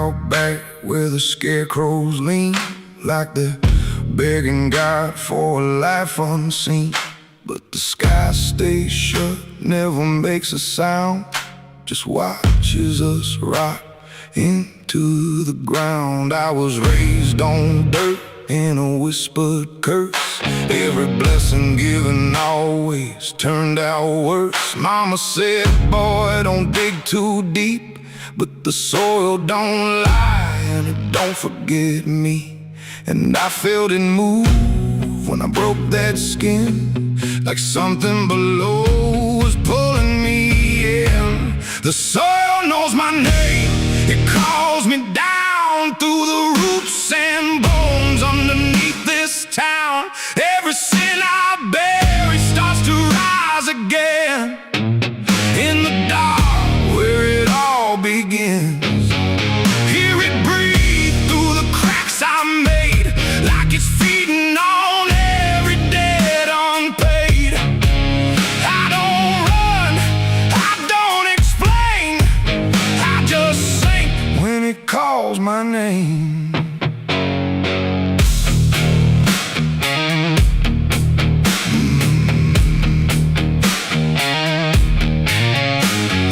out back where the scarecrows lean, like they're begging God for a life unseen. But the sky stays shut, never makes a sound, just watches us rot into the ground. I was raised on dirt in a whispered curse. Every blessing given always turned out worse. Mama said, boy, don't dig too deep, but the soil don't lie and it don't forget me. And I felt it move when I broke that skin, like something below was pulling me in. The soil knows my name, it calls me down through the roots and bones underneath this town. Every sin I bear, it starts to rise again in the dark where it all begins. Hear it breathe through the cracks I made, like it's feeding on every debt unpaid. I don't run, I don't explain, I just sink when it calls my name.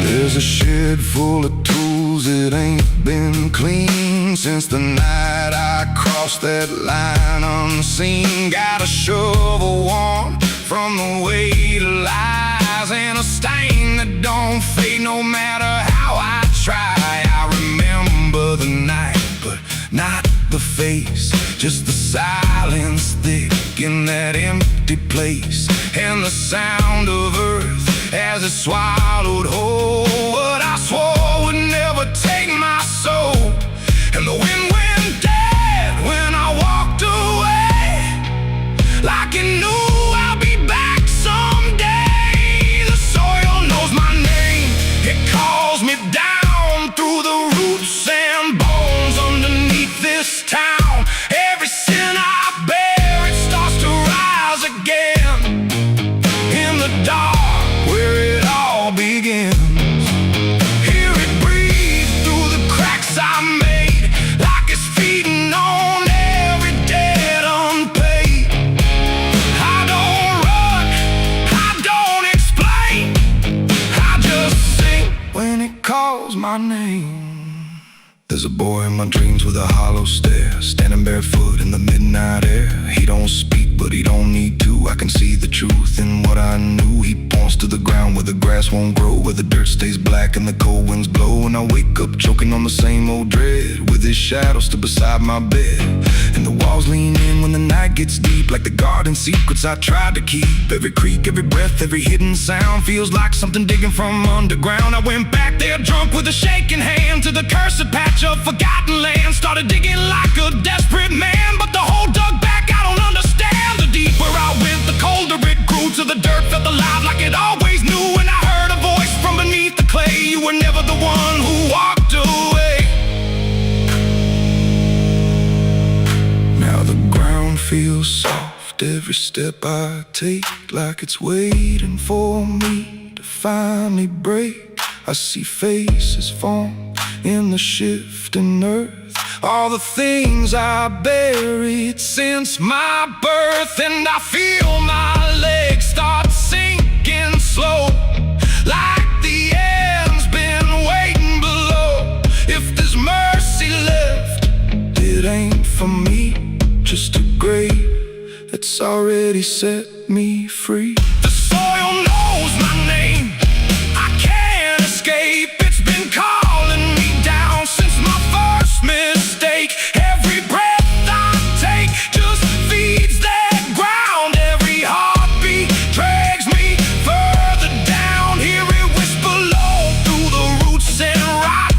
There's a shed full of tools that ain't been clean since the night I crossed that line unseen. Got a shovel worn from the weight of lies, and a stain that don't fade no matter how I try. I remember the night, but not the face, just the silence thick in that empty place, and the sound of earth as it swallowed whole what I swore would never take my soul. And the wind went dead when I walked away, like it knew I'll be back someday. The soil knows my name, it calls me down through the roots and bones underneath this town. Every sin I bear, it starts to rise again in the dark where it all begins. Hear it breathe through the cracks I made, like it's feeding on every debt unpaid. I don't run, I don't explain, I just sing when it calls my name. There's a boy in my dreams with a hollow stare, standing barefoot in the midnight air. He don't speak, but he don't need to. I can see the truth in what I knew. He points to the ground where the grass won't grow, where the dirt stays black and the cold winds blow. And I wake up choking on the same old dread, with his shadow still beside my bed. And the walls lean in when the night gets deep, like the garden secrets I tried to keep. Every creak, every breath, every hidden sound feels like something digging from underground. I went back there drunk with a shaking hand to the cursed patch of forgotten land. Started digging like a desperate man, but the hole dug back, I don't understand. The deeper I went, the colder it grew, to the dirt felt alive like it always knew. And I heard a voice from beneath the clay, you were never the one who walked away. Now the ground feels soft, every step I take, like it's waiting for me to finally break. I see faces form in the shifting earth, all the things I buried since my birth. And I feel my legs start sinking slow, like the end's been waiting below. If there's mercy left, it ain't for me, just a grave that's already set me free. The soil knows my name, I can't escape. It's been calling me down since my first mistake. Every breath I take just feeds that ground. Every heartbeat drags me further down. Hear it whisper low through the roots and rot.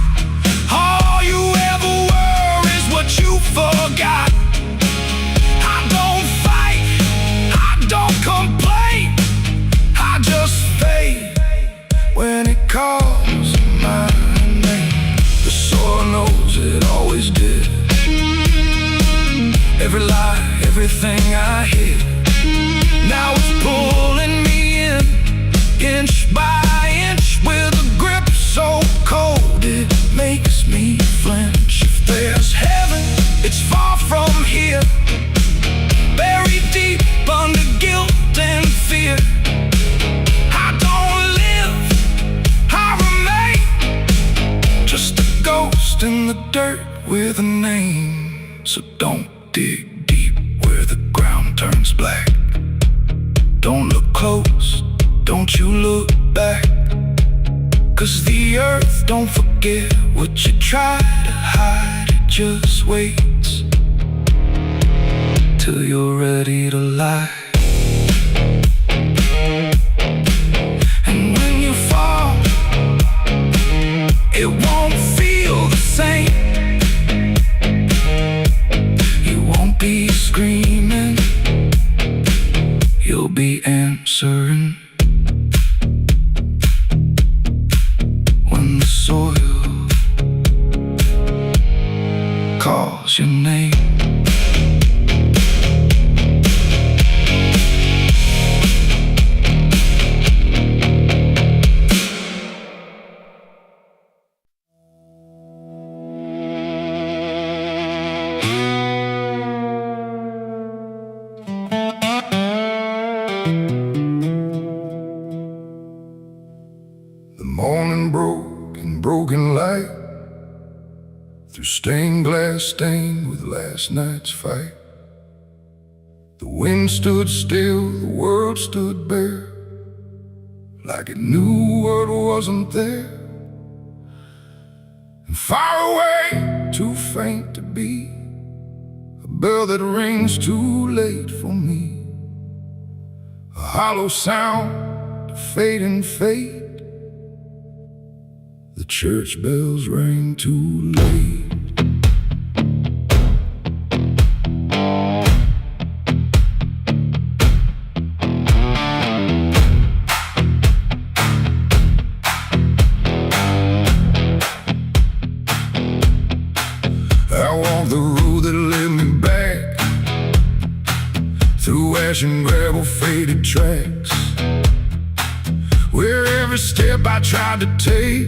All you ever were is what you forgot. I don't fight, I don't complain, with a name. So don't dig deep where the ground turns black. Don't look close, don't you look back. 'Cause the earth don't forget what you try to hide. It just waits till you're ready to lie. And when you fall, it won't feel the same. You won't be screaming, you'll be answering. When the soil calls your name. Morning broke in broken light, through stained glass stained with last night's fight. The wind stood still, the world stood bare, like it knew what wasn't there. And far away, too faint to be, a bell that rings too late for me. A hollow sound, a fading fate. The church bells rang too late. I walked the road that led me back, through ash and gravel faded tracks, where every step I tried to take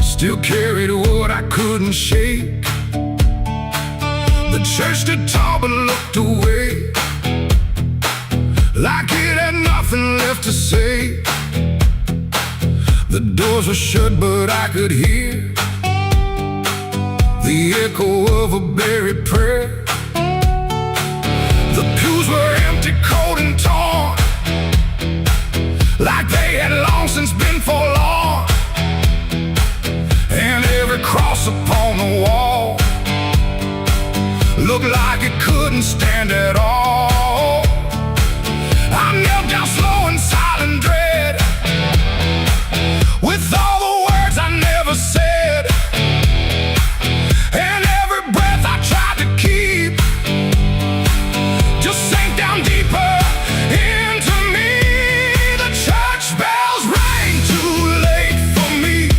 still carried what I couldn't shake. The church stood tall but looked away, like it had nothing left to say. The doors were shut but I could hear the echo of a buried prayer. The pews were empty, cold and torn, like they had long since been forlorn. And every cross upon the wall looked like it couldn't stand at all. I knelt down slow in silent dread, with all the words I never said. And every breath I tried to keep just sank down deeper into me. The church bells rang too late for me,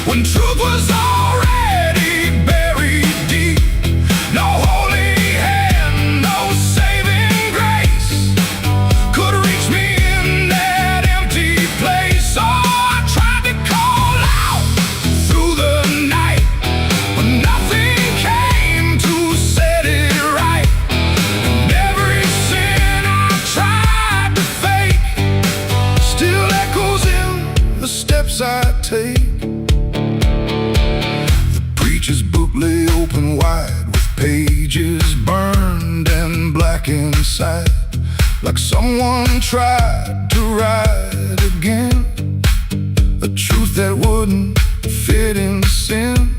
when truth was already buried deep. No holy hand, no saving grace could reach me in that empty place. Oh, I tried to call out through the night, but nothing came to set it right. And every sin I tried to fake still echoes in the steps I take. Preacher's book lay open wide, with pages burned and black inside, like someone tried to write again a truth that wouldn't fit in sin.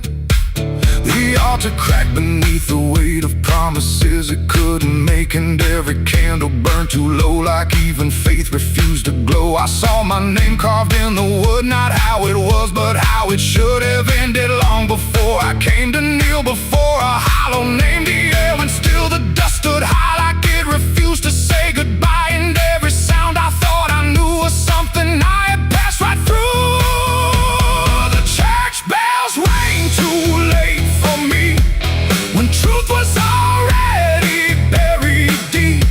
The altar cracked beneath the weight of promises it couldn't make, and every candle burned too low, like even faith refused to glow. I saw my name carved in the wood, not how it was, but how it should have ended long before I came to kneel before a hollow named the air, when still the dust stood high, like it refused to say goodbye. And every sound I thought I knew was something I had passed right through. The church bells rang too late for me, when truth was already buried deep.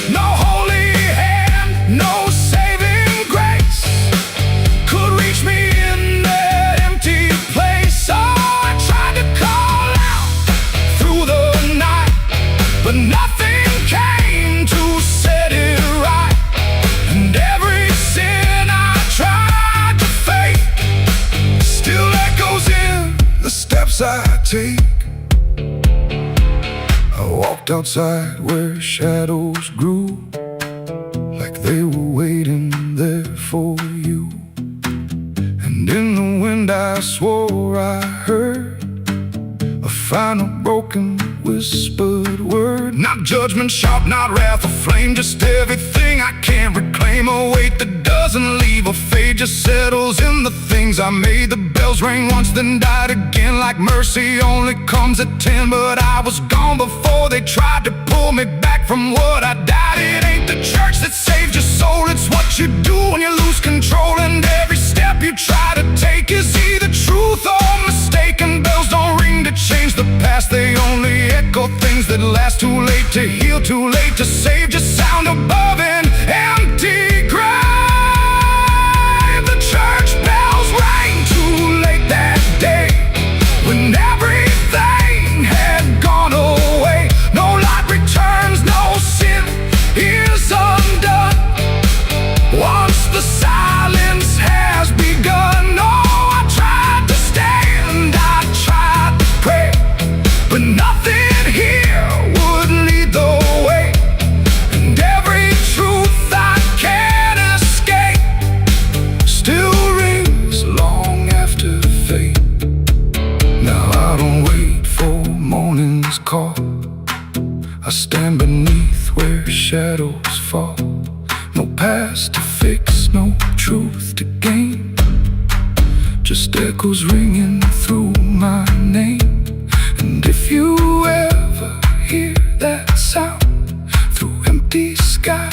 No holy hand, no saving grace could reach me in that empty place. Oh, I tried to call out through the night, but nothing came to set it right. And every sin I tried to fake still echoes in the steps I take. I walked outside where shadows grew, like they were waiting there for you. And in the wind I swore I heard a final broken whispered word. Not judgment sharp, not wrath or flame, just everything I can't reclaim. A weight that doesn't leave a fade, just settles in the things I made. The bells rang once, then died again, like mercy only comes at 10. But I was gone before they tried to pull me back from what I died. It ain't the church that saves your soul, it's what you do when you lose control. And every step you try to take is either truth or mistaken. Bells don't ring to change the past, they only echo things that last. Too late to heal, too late to save, just sound above an empty grave. The church bells rang too late that day, when everything had gone away. No light returns, no sin is undone once the silence has begun. No, I tried to stand, I tried to pray, but nothing here would lead the way. And every truth I can't escape still rings long after fate. Now I don't wait for morning's call, I stand beneath where shadows fall. No past to fix, no truth to gain, just echoes ringing through my name. And if you ever hear that sound through empty sky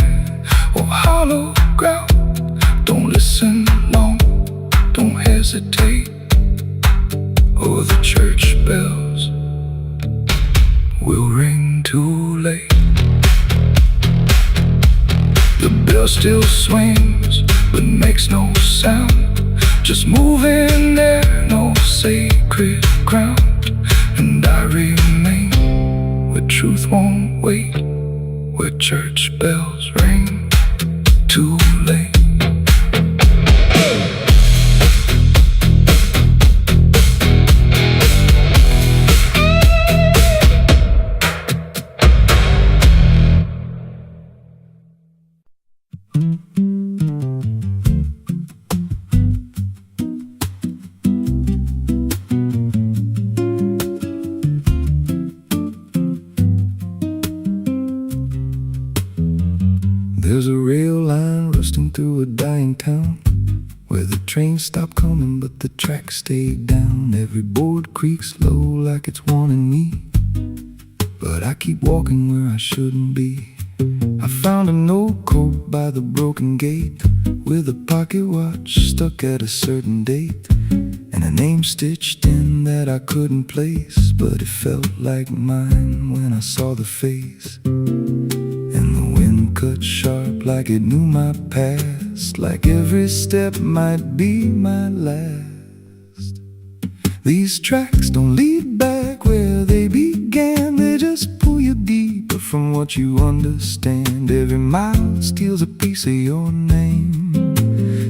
or hollow ground, don't listen long, don't hesitate, or the church bells will ring too late. The bell still swings, but makes no sound, just moving there, no sacred ground. And I remain where truth won't wait, where church bells ring too late. There's a rail line rusting through a dying town, where the trains stop coming but the tracks stay down. Every board creaks low like it's warning me, but I keep walking where I shouldn't be. I found an old coat by the broken gate, with a pocket watch stuck at a certain date, and a name stitched in that I couldn't place, but it felt like mine when I saw the face. And the wind cut sharp like it knew my past, like every step might be my last. These tracks don't lead back where they began, they just pull you deeper from what you understand. Every mile steals a piece of your name,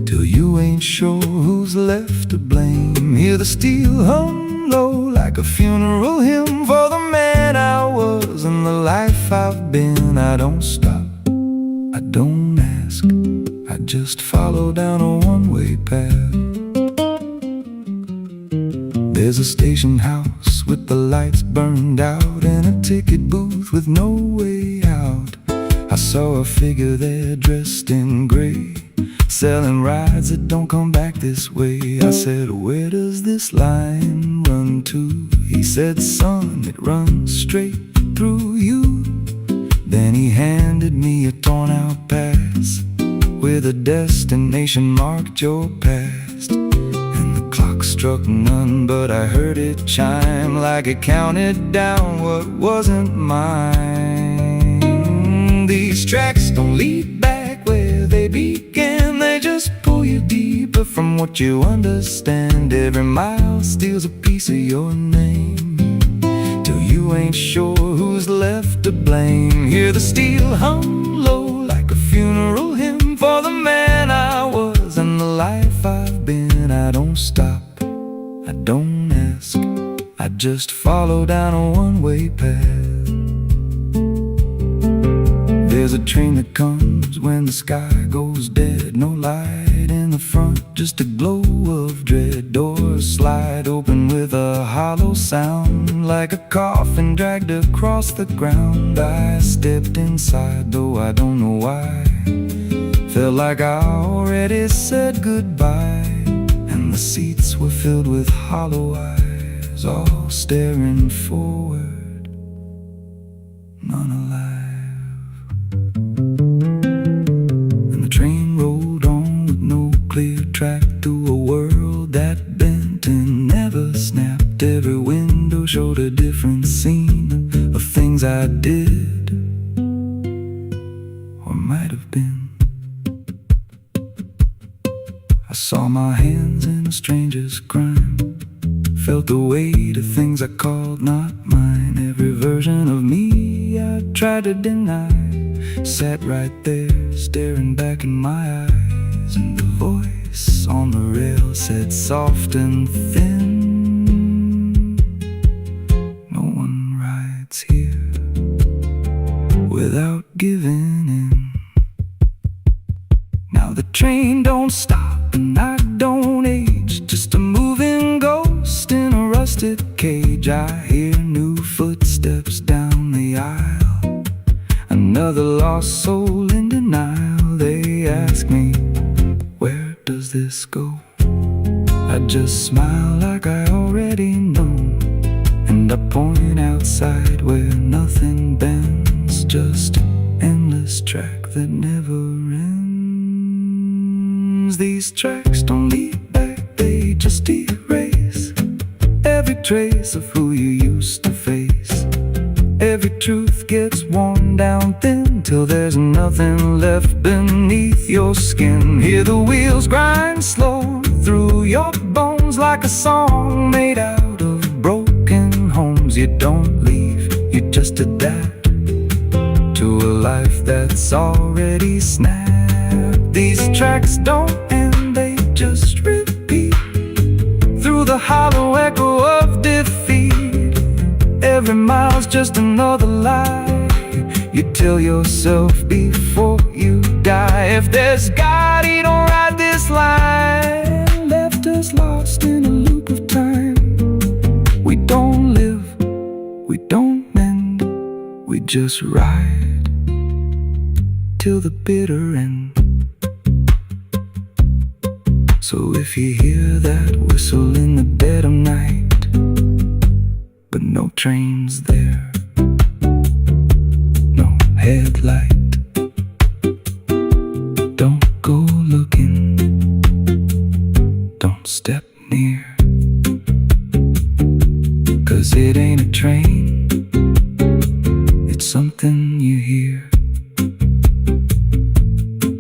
till you ain't sure who's left to blame. Hear the steel hum low like a funeral hymn for the man I was and the life I've been. I don't stop, I don't ask, I just follow down a one-way path. There's a station house with the lights burned out, and a ticket booth with no way out. I saw a figure there dressed in gray, selling rides that don't come back this way. I said, where does this line run to? He said, son, it runs straight through you. Then he handed me a torn out pass, with a destination marked your past. And the clock struck none, but I heard it chime like it counted down what wasn't mine. These tracks don't lead back where they began, they just pull you deeper from what you understand. Every mile steals a piece of your name, till you ain't sure who's left to blame. Hear the steel hum low like a funeral hymn for the man I was and the life I've been. I don't stop, I don't ask, I just follow down a one-way path. There's a train that comes when the sky goes dead. No light in the front, just a glow of dread. Doors slide open with a hollow sound, like a coffin dragged across the ground. I stepped inside, though I don't know why. Felt like I already said goodbye. And the seats were filled with hollow eyes, all staring forward, none alive. And the train rolled on with no clear track through a world that bent and never snapped. Every window showed a different scene of things I did, or might have been. I saw my hands in a stranger's crime, felt the weight of things I called not mine. Every version of me I tried to deny sat right there, staring back in my eyes. And the voice on the rail said soft and thin, no one rides here without giving in. Now the train don't stop and I don't age, just a moving ghost in a rusted cage. I hear new footsteps down the aisle, another lost soul in denial. They ask me, where does this go? I just smile like I already know, and I point outside where nothing bends, just an endless track that never ends. These tracks don't lead back, they just erase every trace of who you used to face. Every truth gets worn down thin, till there's nothing left beneath your skin. Hear the wheels grind slow through your bones, like a song made out of broken homes. You don't leave, you just adapt to a life that's already snapped. These tracks don't end, they just repeat through the hollow echo of defeat. Every mile's just another lie you tell yourself before you die. If there's God, he don't ride this line, left us lost in a loop of time. We don't live, we don't mend, we just ride till the bitter end. So if you hear that whistle in the dead of night, but no train's there, no headlight, don't go looking, don't step near, 'cause it ain't a train, it's something you hear.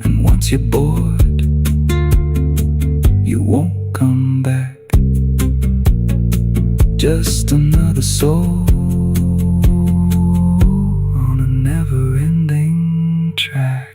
And once you're bored, you won't come back, just another soul on a never-ending track.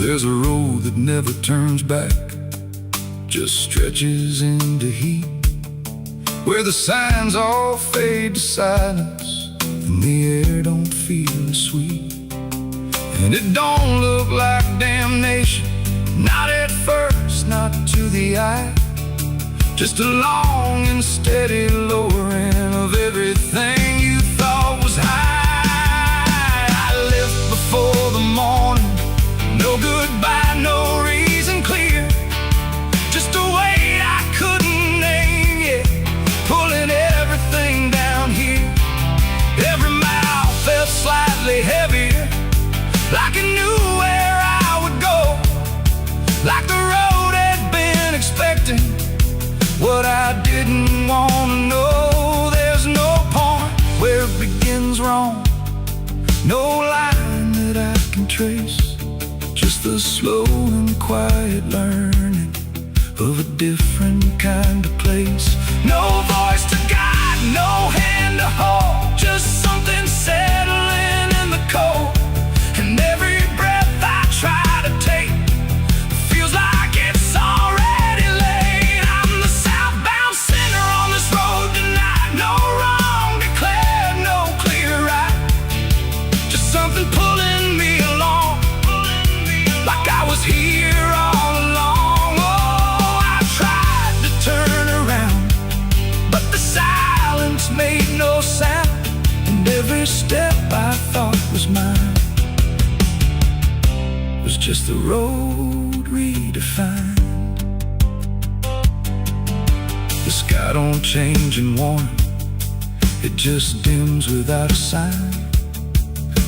There's a road that never turns back, just stretches into heat, where the signs all fade to silence and the air don't feel as sweet. And it don't look like damnation, not at first, not to the eye, just a long and steady lowering of everything you thought was high. I left before the morning, no goodbye, no reason clear, just a weight I couldn't name yet, pulling everything down here. Every mile felt slightly heavier, like I knew where I would go, like the road had been expecting what I didn't want to know. There's no point where it begins wrong, no line that I can trace, just the slow and quiet learning of a different kind of place. No voice to guide, no hand to hold, just something settling in the cold. And every breath I try to take feels like it's already late. I'm the southbound sinner on this road tonight. No wrong declared, no clear right, just something pulling me along, like I was here all along. Oh, I tried to turn around, but the silence made no sound, and every step I thought was mine was just the road redefined. The sky don't change in warning, it just dims without a sign,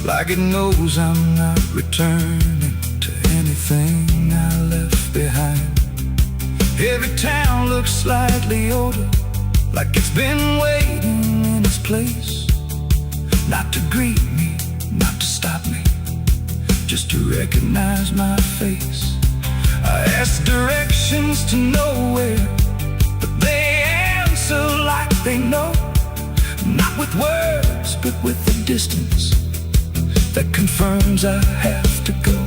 like it knows I'm not returning to anything I left behind. Every town looks slightly older, like it's been waiting in its place, not to greet me, not to stop me, just to recognize my face. I ask directions to nowhere, but they answer like they know, not with words, but with the distance that confirms I have to go.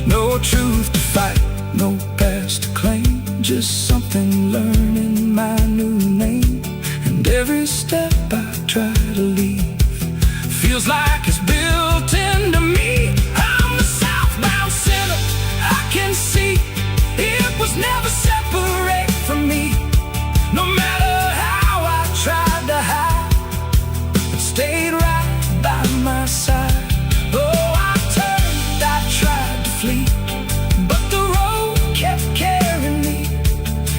No truth to fight, no past to claim, just something learning my new name. And every step I try to leave feels like it's built into me. I'm the southbound sinner, I can see it was never separate from me. No matter how I tried to hide, it stayed right by my side. Oh, I turned, I tried to flee, but the road kept carrying me.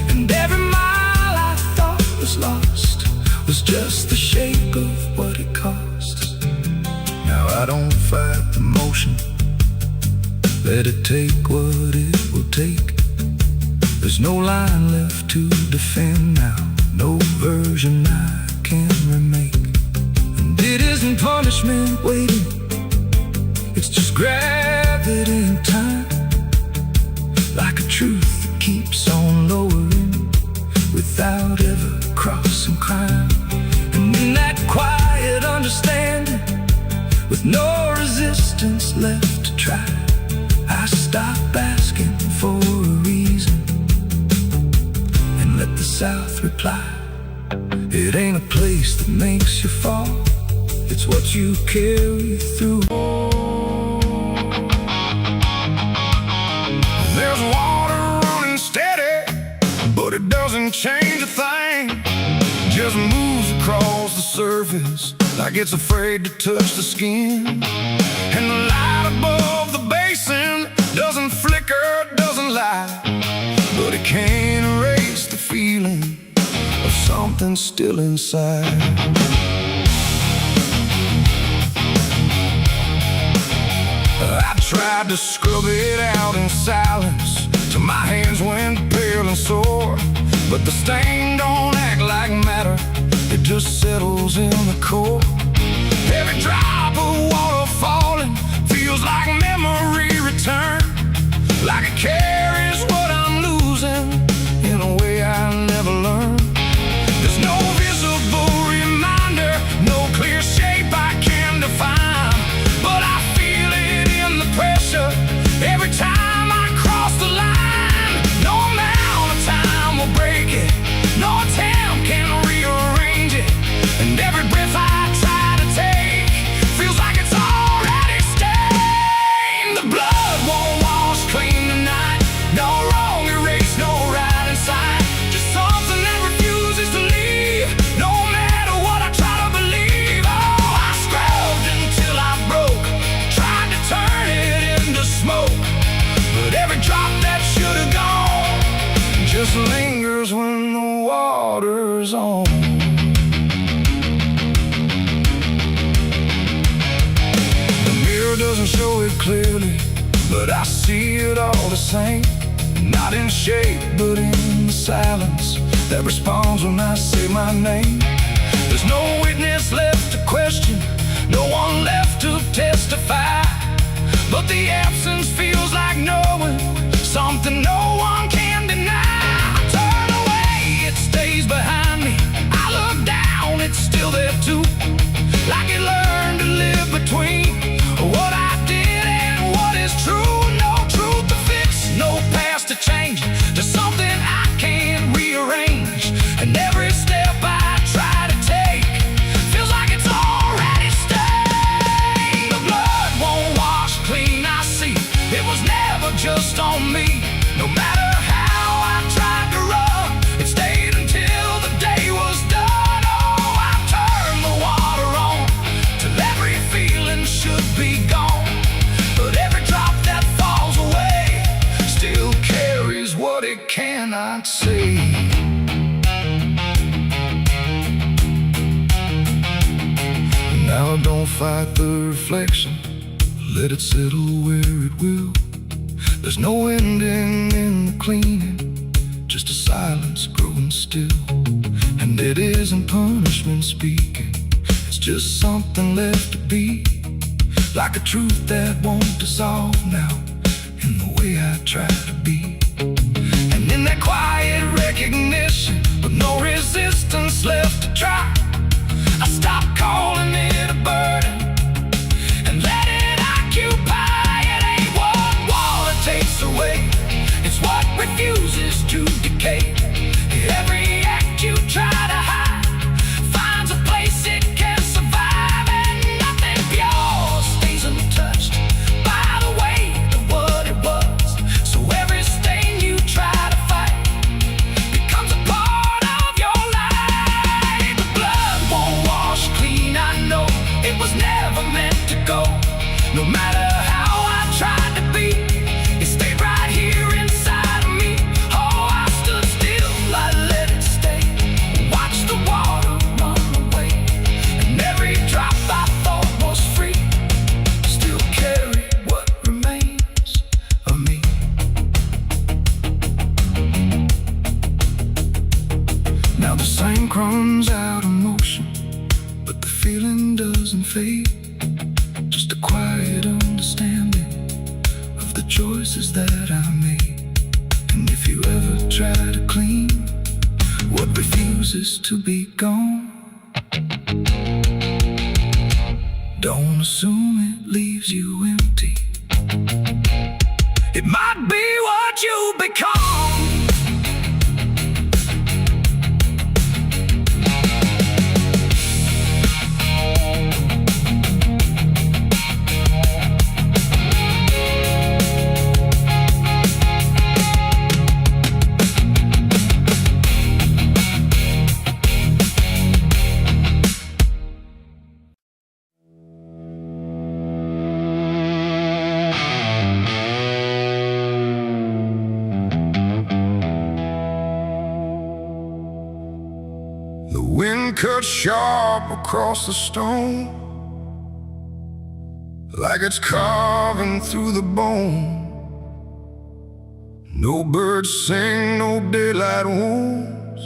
And every mile I thought was lost was just the shape of what it costs. Now I don't fight the motion, let it take what it will take. There's no line left to defend now, no version I can remake. And it isn't punishment waiting, it's just gravity in time, like a truth that keeps on lowering without ever crossing crime. And in that quiet understanding, with no resistance left to try, I stop asking for a reason and let the South reply. It ain't a place that makes you fall, it's what you carry through. There's water running steady, but it doesn't change a thing. Just moves across the surface like it's afraid to touch the skin. And the light above the basin doesn't flicker, doesn't lie, but it can't erase the feeling of something still inside. I tried to scrub it out in silence till my hands went pale and sore, but the stain don't act like matter, it just settles in the core. Every drop of water falling feels like memory return, like it carries what I'm losing in a way I never learned. There's no visible reminder, no clear shape I can define, but I feel it in the pressure every time I cross the line. No amount of time will break it, no attempt can rearrange it. And every breath I try to take feels like it's already stained. The blood won't wash clean tonight, no wrong erased, no right inside, just something that refuses to leave, no matter what I try to believe. Oh, I scrubbed until I broke, tried to turn it into smoke, but every drop that should have gone just lingers when the water's on. The mirror doesn't show it clearly, but I see it all the same. Not in shape, but in the silence that responds when I say my name. There's no witness left to question, no one left to testify, but the absence feels like knowing something no one can deny. I just on me. No matter how I tried to run, it stayed until the day was done. Oh, I turned the water on till every feeling should be gone. But every drop that falls away still carries what it cannot say. Now don't fight the reflection, let it settle where it will. There's no ending in the cleaning, just a silence growing still. And it isn't punishment speaking, it's just something left to be. Like a truth that won't dissolve now, in the way I try to be. And in that quiet recognition, with no resistance left to try, I stopped calling it a burden and let it occupy. It ain't what water takes away, it's what refuses to decay. Every act you try to hide finds a place it can survive, and nothing pure stays untouched by the weight of what it was. So every stain you try to fight becomes a part of your life. The blood won't wash clean, I know it was never meant to go. No matter how I tried to be, it stayed right here inside of me. Oh, I stood still, I let it stay. Watched the water run away, and every drop I thought was free still carried what remains of me. Now the same runs out of motion, but the feeling doesn't fade. Just a quiet understanding of the choices that I made. And if you ever try to clean what refuses to be gone, don't assume it leaves you empty. It might be what you become. The wind cuts sharp across the stone, like it's carving through the bone. No birds sing, no daylight wounds,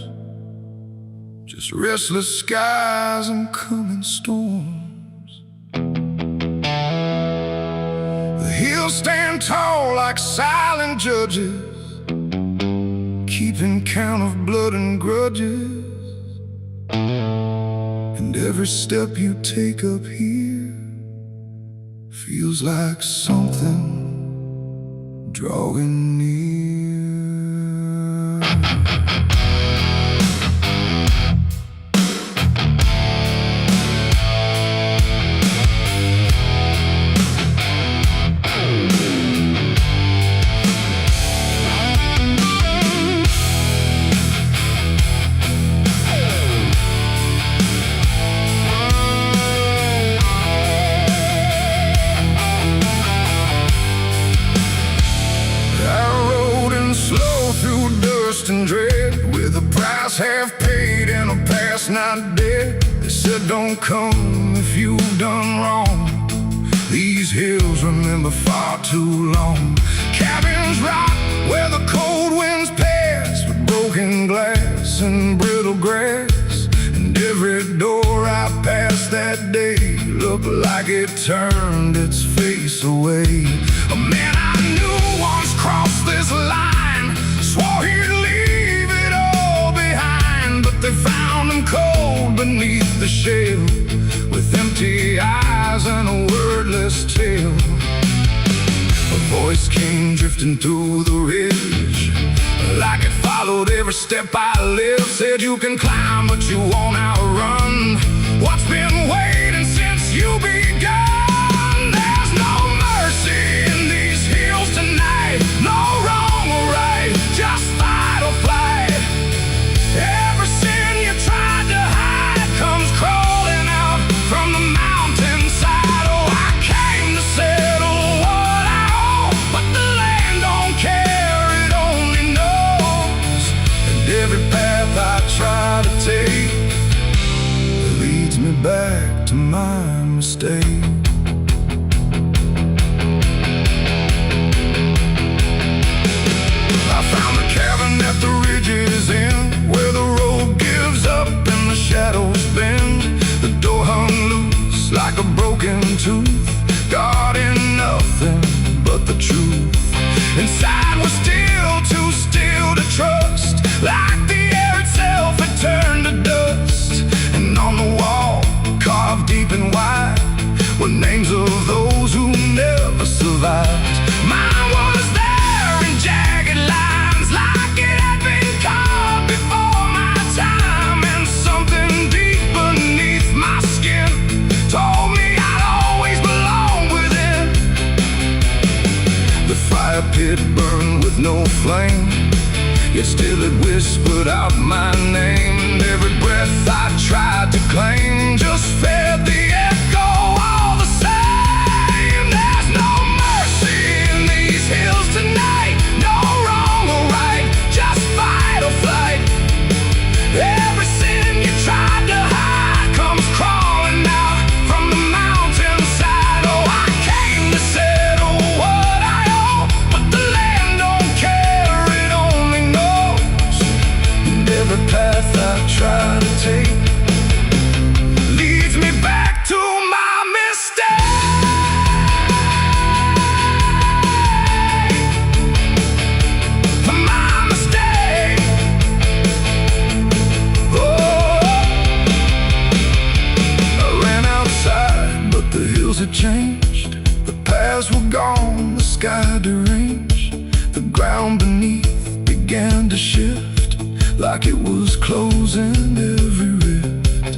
just restless skies and coming storms. The hills stand tall like silent judges, keeping count of blood and grudges. And every step you take up here feels like something drawing near. And dread, with a price half paid and a past not dead. They said don't come if you've done wrong. These hills remember far too long. Cabins rock where the cold winds pass, with broken glass and brittle grass. And every door I passed that day looked like it turned its face away. A man I knew once crossed this line, swore he'd leave it all behind, but they found him cold beneath the shell, with empty eyes and a wordless tale. A voice came drifting through the ridge, like it followed every step I lived. Said you can climb, but you won't outrun what's been waiting since you begun. There's no mercy in these hills tonight. cabin at the ridge's end, where the road gives up and the shadows bend. The door hung loose like a broken tooth, guarding nothing but the truth. Inside was still too still to trust, like the air itself had turned to dust. And on the wall, carved deep and wide, were names of those who never survived. Mine was there in jagged lines, like it had been carved before my time. And something deep beneath my skin told me I'd always belong within. The fire pit burned with no flame, yet still it whispered out my name. And every breath I tried to claim just fed the echo all the same. There's no mercy in these hills tonight, no wrong or right, just fight or flight. Every sin you tried to hide comes crawling out from the mountainside. Oh, I came to settle what I owe, but the land don't care, it only knows. And every path I try to take leads me back to my mistake. My mistake. Oh, I ran outside, but the hills had changed. The paths were gone, the sky deranged. The ground beneath began to shift, like it was closing every rift.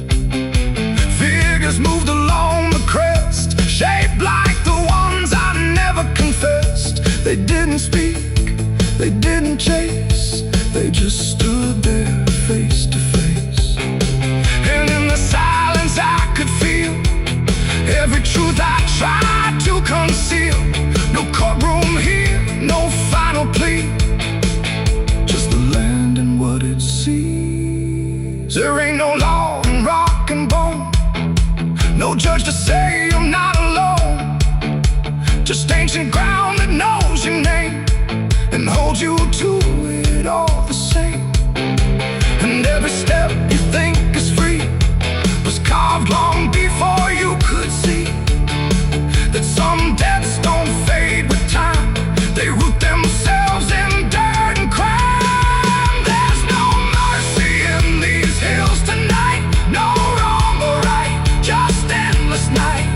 Figures moved along the crest, shaped like the ones I never confessed. They didn't speak, they didn't chase, they just stood there face to face. And in the silence I could feel every truth I tried to conceal. No courtroom here, no final plea, just the land and what it sees. There ain't no law in rock and bone, no judge to say I'm not alone. Just ancient ground that knows your name and holds you to it all the same. And every step you think is free was carved long before you could see that some debts don't fade with time, they root themselves in dirt and crime. There's no mercy in these hills tonight, no wrong or right, just endless night.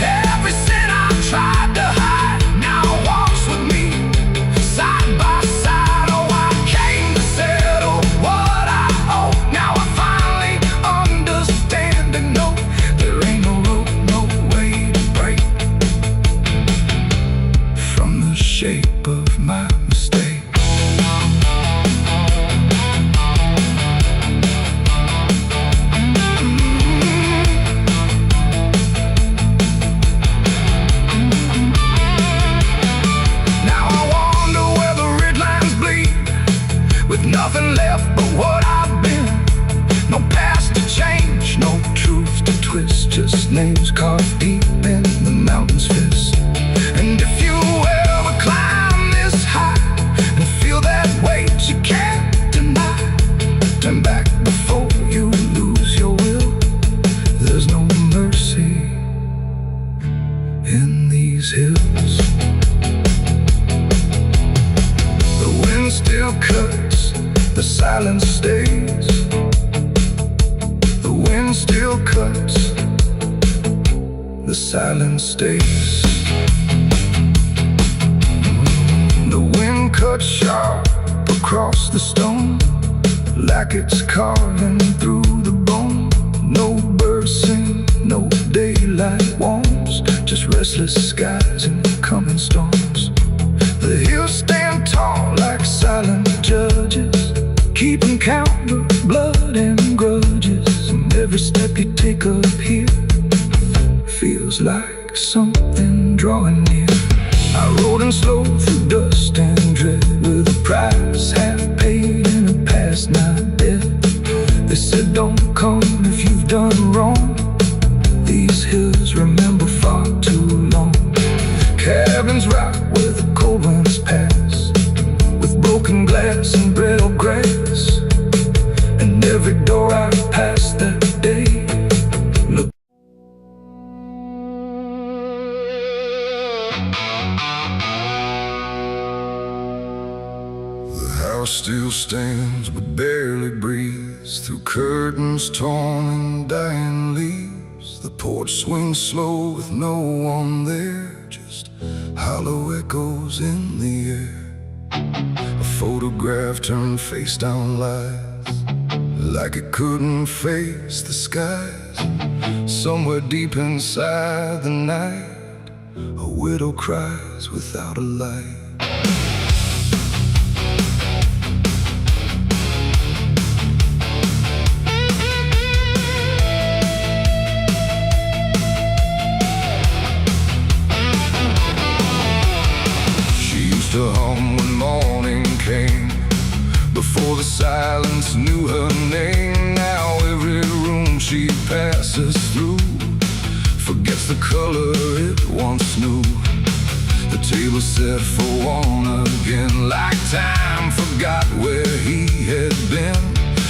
Every sin I've tried to hide now walks with me, side by side. Oh, I came to settle what I owe. Now I finally understand and know there ain't no road, no way to break from the shape of my mistake. Now I wonder where the red lines bleed, with nothing left but what I've been. No past to change, no truth to twist, just names carved deep in the mountain's fist. And if you ever climb this high and feel that weight you can't deny, turn back before you lose your will. There's no mercy in these hills. The wind still cuts, the silence stays. The wind still cuts, the silence stays. The wind cuts sharp across the stone, like it's carving through the bone. No birds sing, no daylight warms, just restless skies and coming storms. The hills stand tall like silent judges, keeping count of blood and grudges. And every step you take up here feels like something drawing near. I rode in slow through dust and dread, with a price half paid and a past not dead. They said don't come if you've done wrong, these hills remember far too long. Cabins rock where the cold winds pass, with broken glass glass and brittle grace, and every door I passed that day looked. The house still stands but barely breathes through curtains torn and dying leaves. The porch swings slow with no one there, just hollow echoes in the air. A photograph turned face down lies, like it couldn't face the skies. Somewhere deep inside the night, a widow cries without a light. To hum when morning came, before the silence knew her name. Now every room she passes through forgets the color it once knew. The table set for one again, like time forgot where he had been.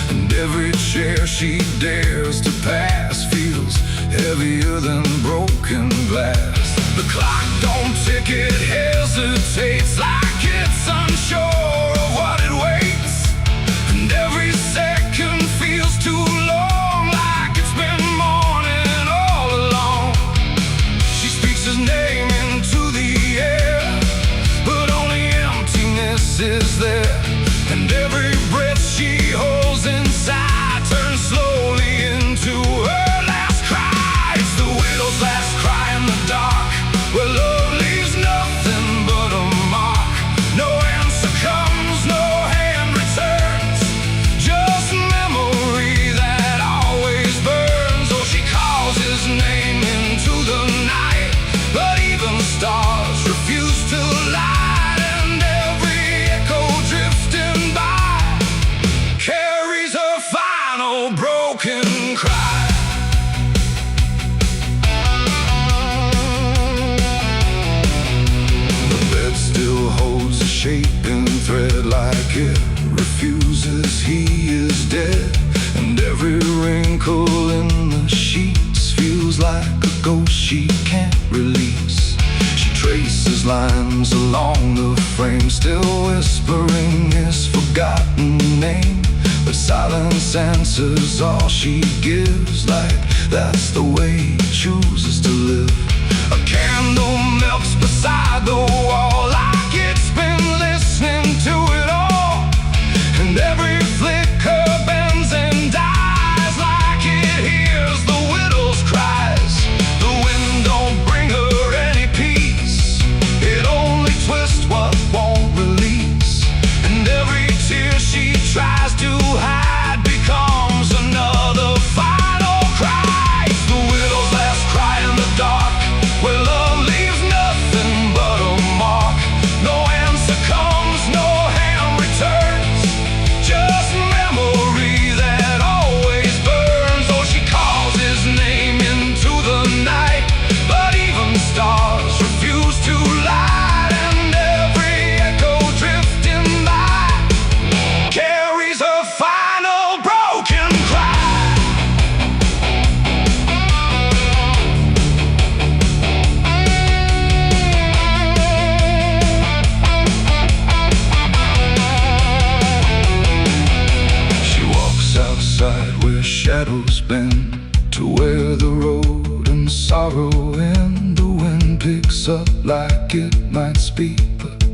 And every chair she dares to pass feels heavier than broken glass. The clock don't tick, it hesitates, like it's unsure of what it waits. And every second feels too long, like it's been mourning all along. She speaks his name into the air, but only emptiness is there. And every breath she holds inside turns slowly into her last cry. It's the widow's last cry in the dark, where love leaves nothing but a mark. No answer comes, no hand returns, just memory that always burns. Oh, she calls his name into the night, but even stars refuse to light. And every echo drifting by carries her final broken cry. Shaping thread, like it refuses he is dead. And every wrinkle in the sheets feels like a ghost she can't release. She traces lines along the frame, still whispering his forgotten name. But silence answers all she gives, like that's the way he chooses to live. A candle melts beside the wall, like it's been listening to it all. And every flicker bends and dies, like it hears the widow's cries. The wind don't bring her any peace, it only twists what won't release. And every tear she tries to hide becomes another final cry. It's the widow's last cry in the dark, where love leaves nothing but a mark. No answer comes, no hand returns, just memory that always burns. Oh, she calls his name into the night, but even stars refuse to light. And every echo drifting by carries her final broken cry. Outside where shadows bend, to where the road and sorrow end. The wind picks up like it might speak, but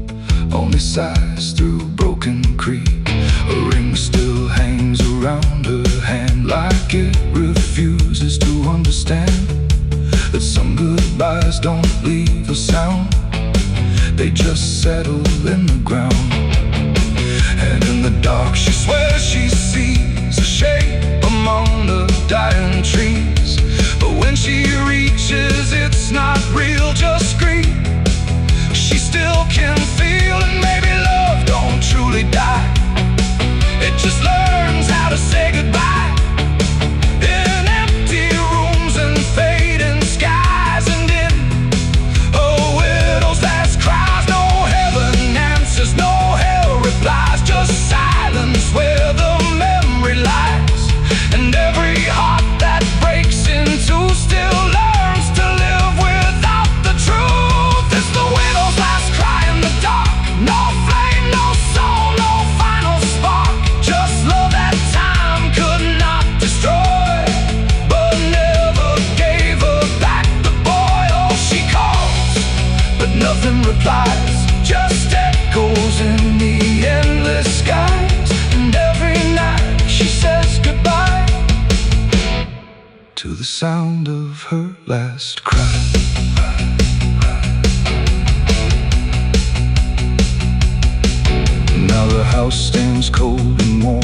only sighs through broken creek. A ring still hangs around her hand, like it refuses to understand that some goodbyes don't leave a sound, they just settle in the ground. And in the dark she swears she sees a shape among the dying trees. But when she reaches, it's not real, just grief. She still can feel, and maybe love don't truly die, it just learns how to say goodbye. In empty rooms and fading skies, and in a widow's last cries, no heaven answers, no hell replies, just sound of her last cry. Now the house stands cold and warm,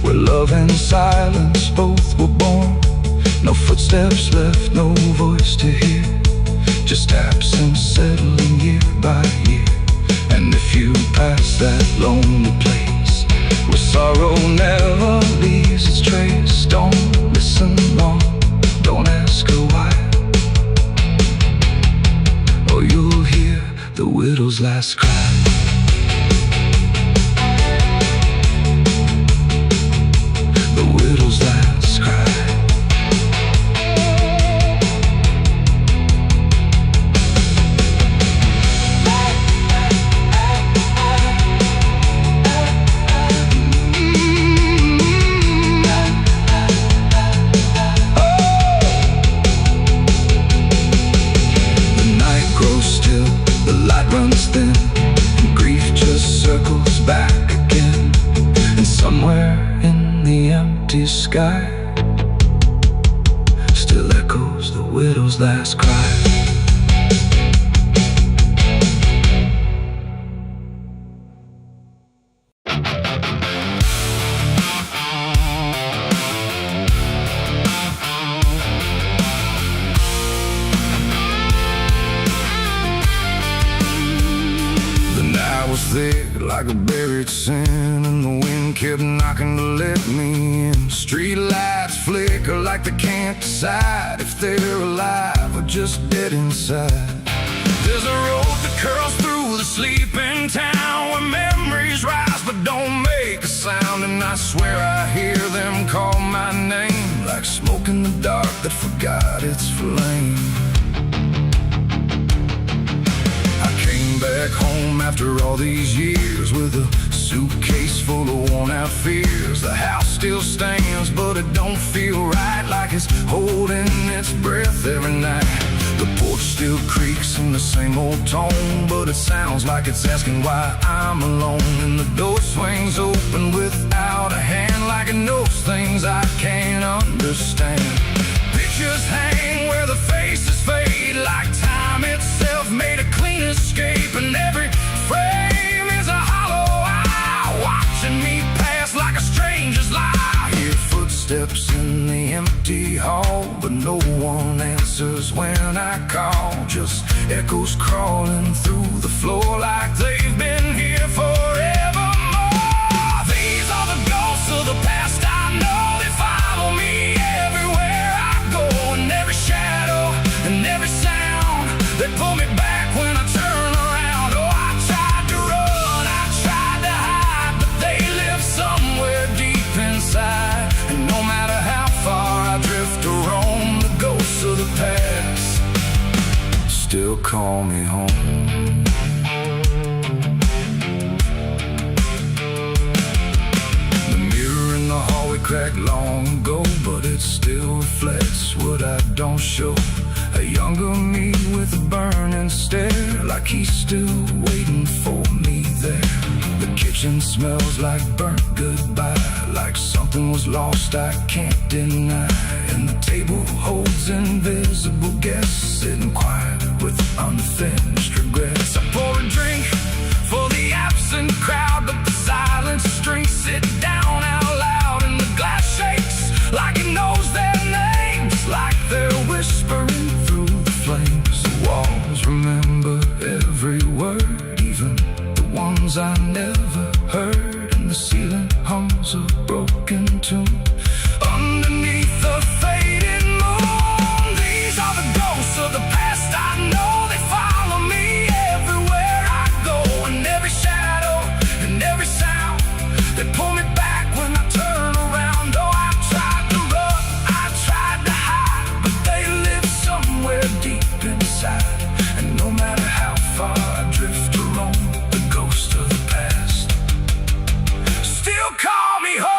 where love and silence both were born. No footsteps left, no voice to hear, just absence settling year by year. And if you pass that lonely place where sorrow never leaves its trace, don't listen long, don't ask her why, or you'll hear the widow's last cry. The widow's last cry. Runs thin, and grief just circles back again. And somewhere in the empty sky still echoes the widow's last cry. Thick like a buried sin, and the wind kept knocking to let me in. Street lights flicker like they can't decide if they're alive or just dead inside. There's a road that curls through the sleeping town, where memories rise but don't make a sound. And I swear I hear them call my name, like smoke in the dark that forgot its flame. Back home after all these years, with a suitcase full of worn-out fears. The house still stands, but it don't feel right, like it's holding its breath every night. The porch still creaks in the same old tone, but it sounds like it's asking why I'm alone. And the door swings open without a hand, like it knows things I can't understand. Pictures hang where the faces fade, like time itself made a clean escape. And every frame is a hollow eye, watching me pass like a stranger's lie. Hear footsteps in the empty hall, but no one answers when I call. Just echoes crawling through the floor, like they've been here forevermore. These are the ghosts of the past I know. They follow me everywhere I go, and every shadow and every sound, they pull me back when I turn around. Oh, I tried to run, I tried to hide, but they live somewhere deep inside. And no matter how far I drift or roam, the ghosts of the past still call me home. The mirror in the hallway cracked long ago, but it still reflects what I don't show. A younger me with a burning stare, like he's still waiting for me there. The kitchen smells like burnt goodbye, like something was lost I can't deny. And the table holds invisible guests, sitting quiet with unfinished regrets. I pour a drink for the absent crowd, but the silence drinks sit down out loud. And the glass shakes like it knows their names, like they're whispering through the flames. The walls remember every word, even the ones I never heard. And the ceiling hums a broken tune underneath the faded moon. These are the ghosts of the past I know. They follow me everywhere I go, and every shadow and every sound, they pull me back when I turn around. Oh, I tried to run, I tried to hide, but they live somewhere deep inside. And no matter how far I drift or roam, the ghost of the past still call me home.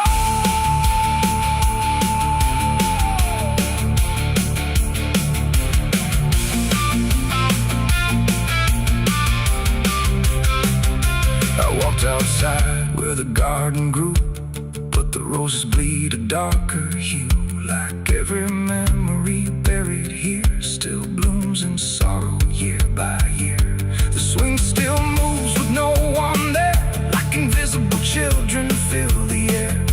I walked outside where the garden grew, but the roses bleed a darker hue, like every memory buried here still blooms in sorrow year by year. The swing still moves with no one there, like invisible children fill the air.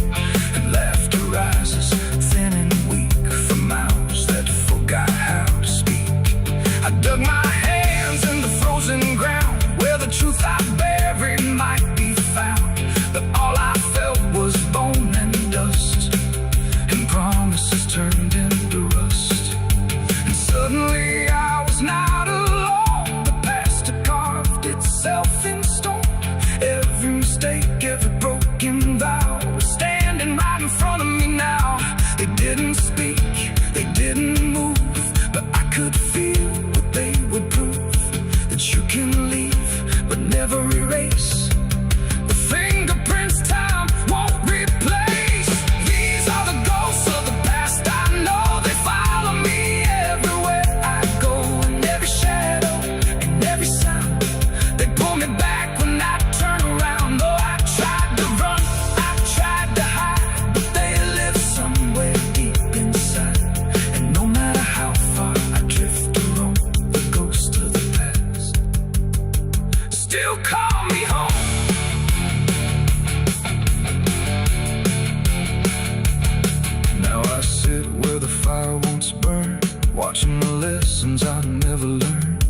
And laughter rises thin and weak from mouths that forgot how to speak. I dug my hands in the frozen ground where the truth I buried might be found. But all I felt was bone and dust, and promises turned into rust. And suddenly I was not alone. The past had carved itself in stone. Every mistake, every broken vow was standing right in front of me now. They didn't speak, they didn't move, but I could feel what they would prove. That you can leave, but never erase the fingerprints time won't replace. These are the ghosts of the past, I know they follow me everywhere I go. And every shadow and every sound, they pull me back when I turn around. Oh, I tried to run, I tried to hide, but they live somewhere deep inside. And no matter how far I drift or roam, the ghost of the past still call me home. Now I sit where the fire once burned, watching the lessons I never learned.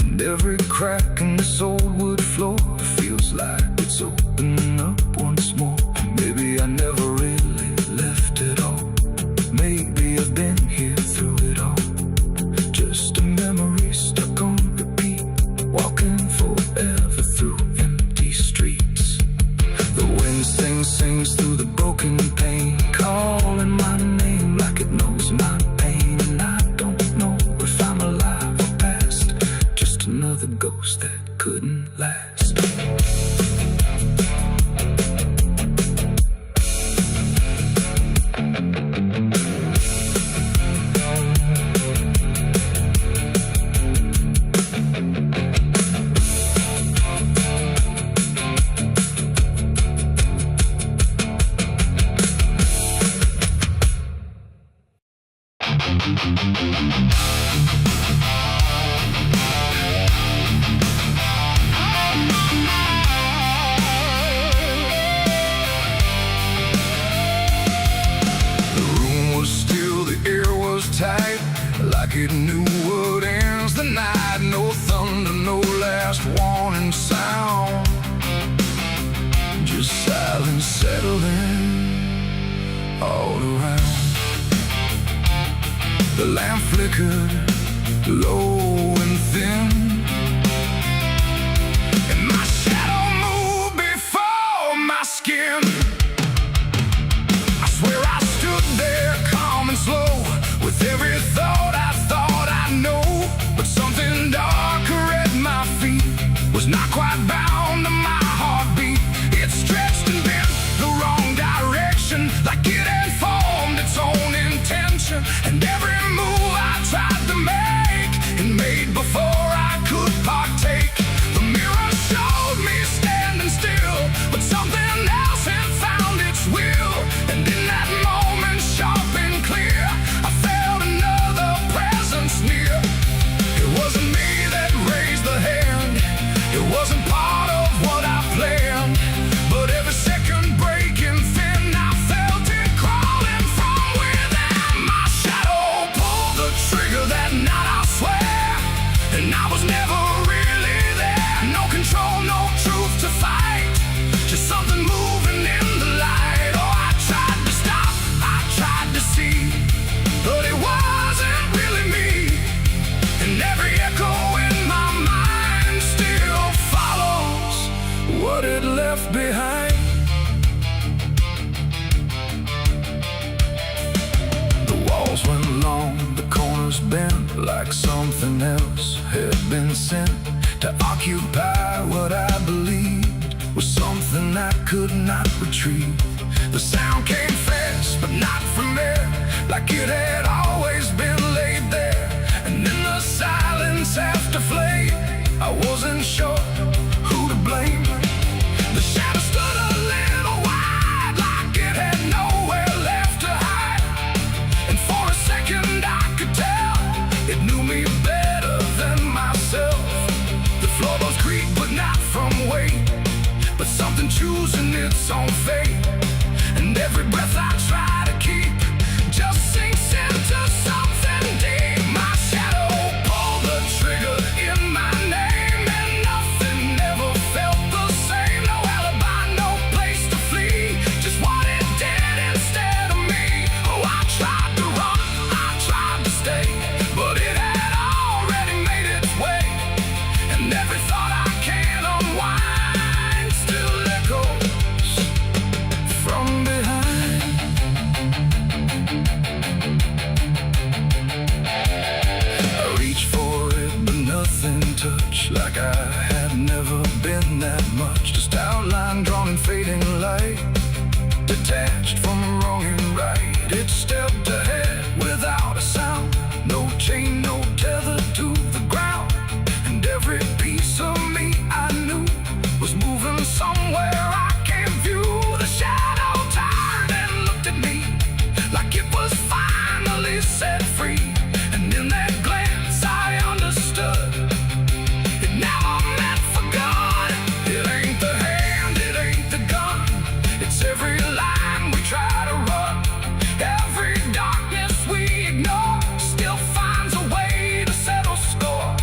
And every crack in this old wood floor feels like it's opening up once more. Maybe I never really left it all. Maybe I've been here through it all. Just a memory stuck on repeat, walking forever through empty streets. The wind sings through the broken pane, calling my name like it knows my pain. And I don't know if I'm alive or past, just another ghost that couldn't last. Tight, like it knew what ends the night. No thunder, no last warning sound, just silence settling all around. The lamp flickered low and thin, and my shadow moved before my skin. I swear I stood there calm and slow, with every thought I know. But something darker at my feet was not quite bound to my heartbeat. It stretched and bent the wrong direction, like it had formed its own intention. And every move I tried to make, it made before I could partake. The mirror showed me standing still, but something else had found its will. And in that moment, sharp and clear, I felt another presence near. It wasn't me that raised the hand, it wasn't part of what I planned. But every second breaking thin, I felt it crawling from within. My shadow pulled the trigger that night, I swear, and I was never really there. No control, no truth to fight, just something moving in the light. Oh, I tried to stop, I tried to see, but it wasn't really me. And every echo in my mind still follows what it left behind. The walls went long, the corners bent, like something else had been sent to occupy what I believed was something I could not retrieve. The sound came fast, but not from there, like it had always been laid there. And in the silence after flame, I wasn't sure who to blame. The shadow stood a little wide, like it had nowhere left to hide. And choosing its own fate. And every breath I try to keep just sinks into something deep. My shadow pulled the trigger in my name, and nothing ever felt the same. No alibi, no place to flee, just what it did instead of me. Oh, I tried to run, I tried to stay, but it had already made its way. And every thought I can't unwind still echoes from behind. I reached for it, but nothing touched, like I had never been that much. Just outline drawn in fading light, detached from wrong and right. It stepped ahead without a sound, no chain, no tether to the ground. And every piece of me I knew was moving somewhere I can't view. The shadow turned and looked at me like it was finally set free. And in that glance I understood it never meant for good. It ain't the hand, it ain't the gun, it's every line we try to run. Every darkness we ignore still finds a way to settle score.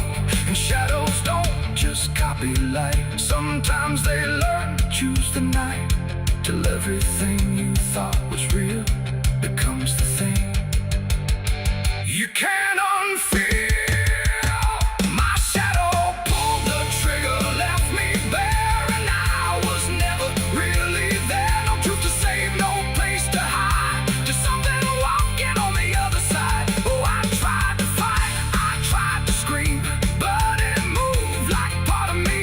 And shadows don't just copy light, sometimes they learn to choose the night, till everything you thought was real becomes the thing you can't unfeel. My shadow pulled the trigger, left me bare, and I was never really there. No truth to save, no place to hide, just something walking on the other side. Oh, I tried to fight, I tried to scream, but it moved like part of me.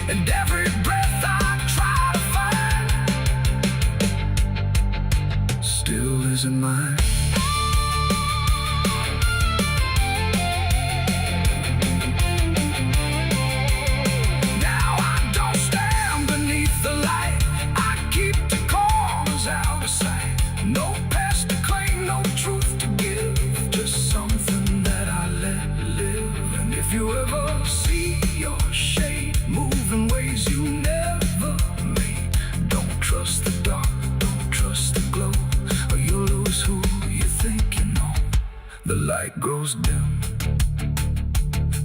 And every breath I try to find still isn't mine. Now I don't stand beneath the light, I keep the corners out of sight. No past to claim, no truth to give, just something that I let live. And if you ever see your shade move in ways you never made, don't trust the dark, don't trust the glow, or you'll lose who you think you know. The light grows dim,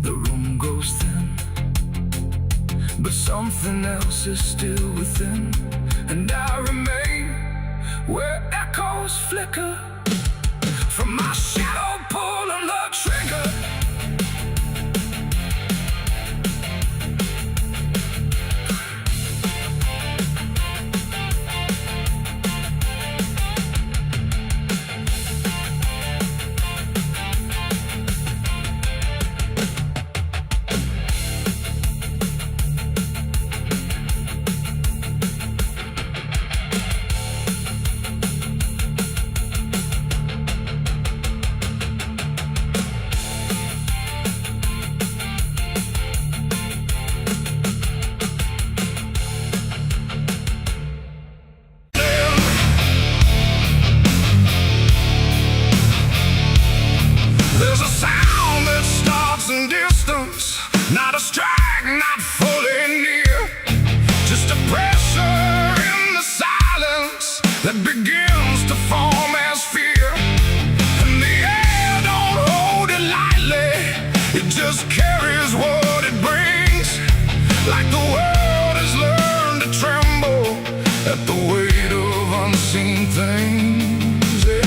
the room goes thin, but something else is still within. And I remain where echoes flicker from my shadow pulling the trigger. There's a sound that starts in distance, not a strike, not fully near, just a pressure in the silence that begins to form as fear. And the air don't hold it lightly, it just carries what it brings, like the world has learned to tremble at the weight of unseen things. Yeah.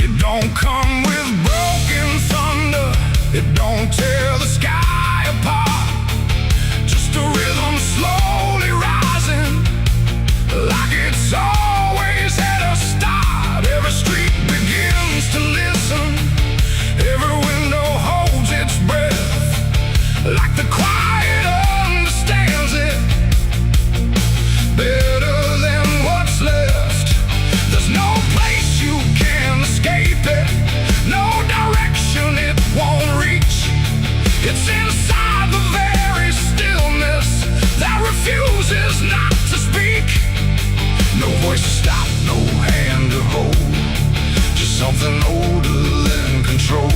It don't come with broken thunder, it don't tear the sky apart, just a rhythm slowly rising, like it's always had a start. Every street begins to listen, every window holds its breath, like the quiet understands it better than what's left. There's no place you can escape it, no direction it won't reach. It's inside the very stillness that refuses not to speak. No voice to stop, no hand to hold, just something older than control.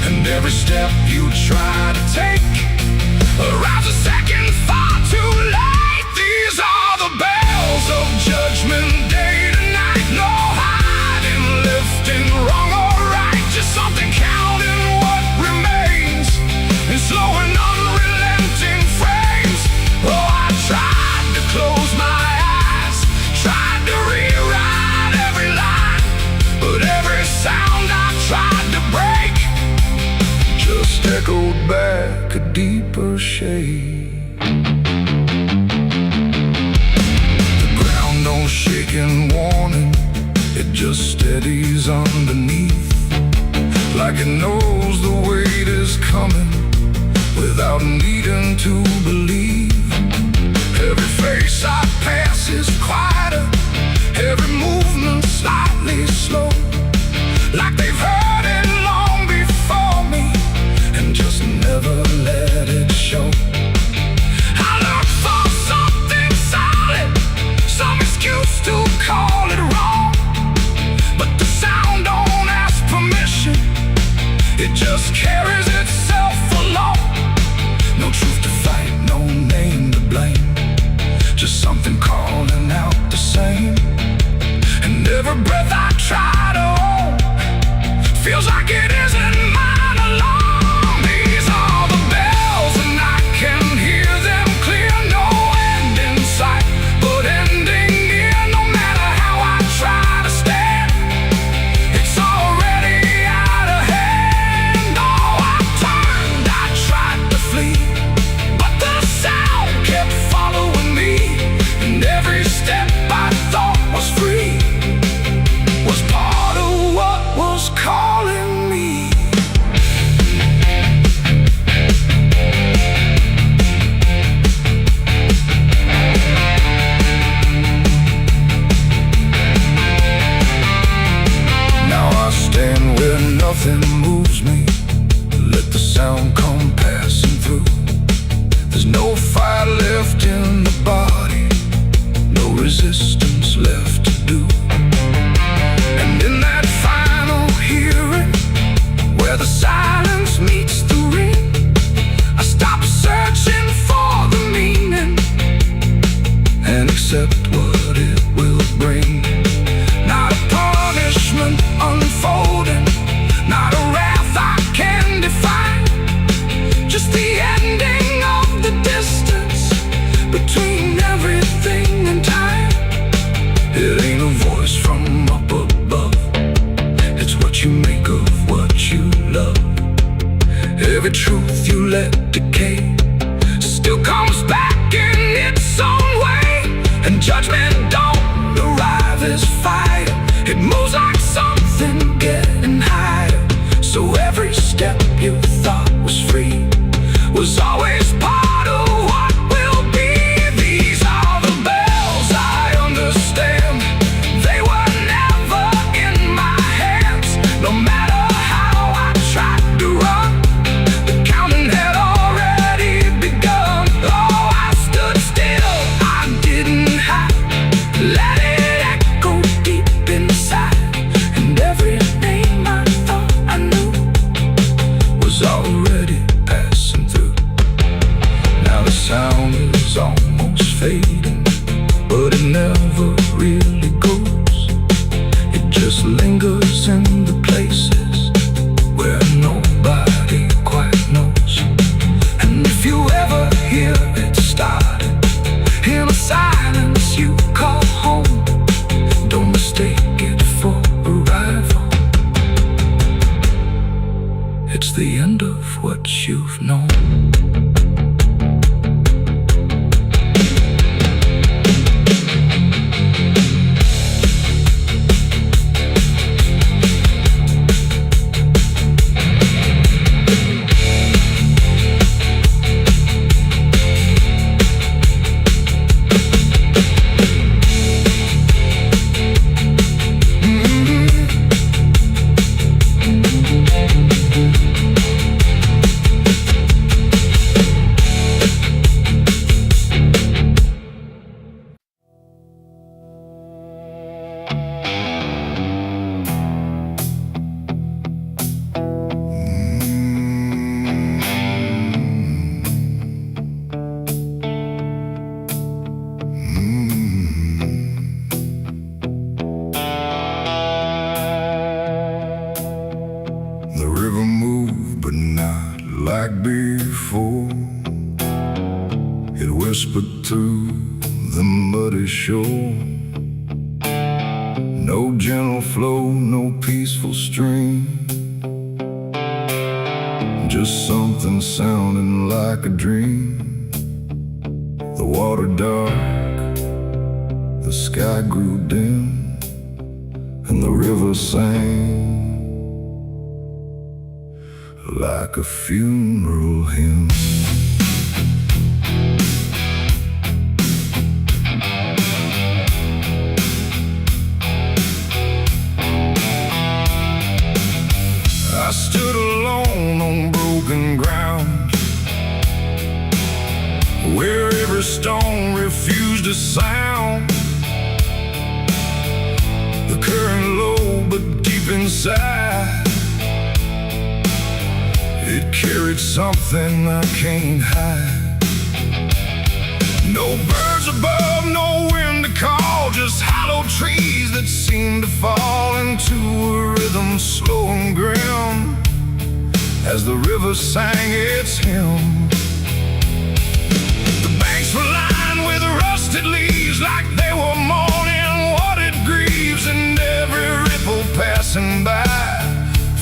And every step you try to take arrives a second far too late. These are the bells of judgment day to night. No hiding, lifting, wrong or right, just something counting what remains in slow and unrelenting frames. Oh, I tried to close my eyes, tried to rewrite every line, but every sound I tried to break just echoed back a deeper shade. The ground don't shake in warning, it just steadies underneath, like it knows the weight is coming without needing to believe. Every face I pass is quieter, every movement slightly slow, like they've heard it long before me and just never let it show. I look for something solid, some excuse to call it wrong, but the sound don't ask permission, it just carries itself along. No truth to fight, no name to blame, just something calling out the same. And every breath I try to hold feels like it isn't mine alone. These are the bells and I can hear them clear. No end in sight, but ending near. No matter how I try to stand, it's already out of hand. Oh, I turned, I tried to flee, but the sound kept following me, and every step I thought was free was part of what was calling me. Now I stand where nothing moves me, let the sound come passing through. There's no fire left in the body, no resistance left to do. And in that final hearing, where the silence meets the ring, I stop searching for the meaning and accept what it will bring. Not a punishment unfolding, not a wrath I can define, just the ending of the distance between everything and time. It ain't a voice from up above, it's what you make of what you love. Every truth you let decay still comes back in its own way, and judgment don't arrive as fire, it moves like something getting higher. So every step you thought was free was always part of what will be. These are the bells I understand, they were never in my hands. No matter how I tried to run, the counting had already begun. Oh, I stood still, I didn't hide, let it echo deep inside, and every name I thought I knew was already passing through. Now the sound is almost fading, but it never really goes. It just lingers in the places where nobody quite knows. And if you ever hear it started in a silence you call home, don't mistake it for arrival, it's the end of what you've known. like before. It whispered through the muddy shore. No gentle flow, no peaceful stream, just something sounding like a dream. The water dark, the sky grew dim, and the river sang like a funeral hymn. I stood alone on broken ground, where every stone refused a sound. The current low but deep inside, it carried something I can't hide. No birds above, no wind to call, just hollow trees that seem to fall into a rhythm slow and grim as the river sang its hymn. The banks were lined with rusted leaves like they were mourning what it grieves, and every ripple passing by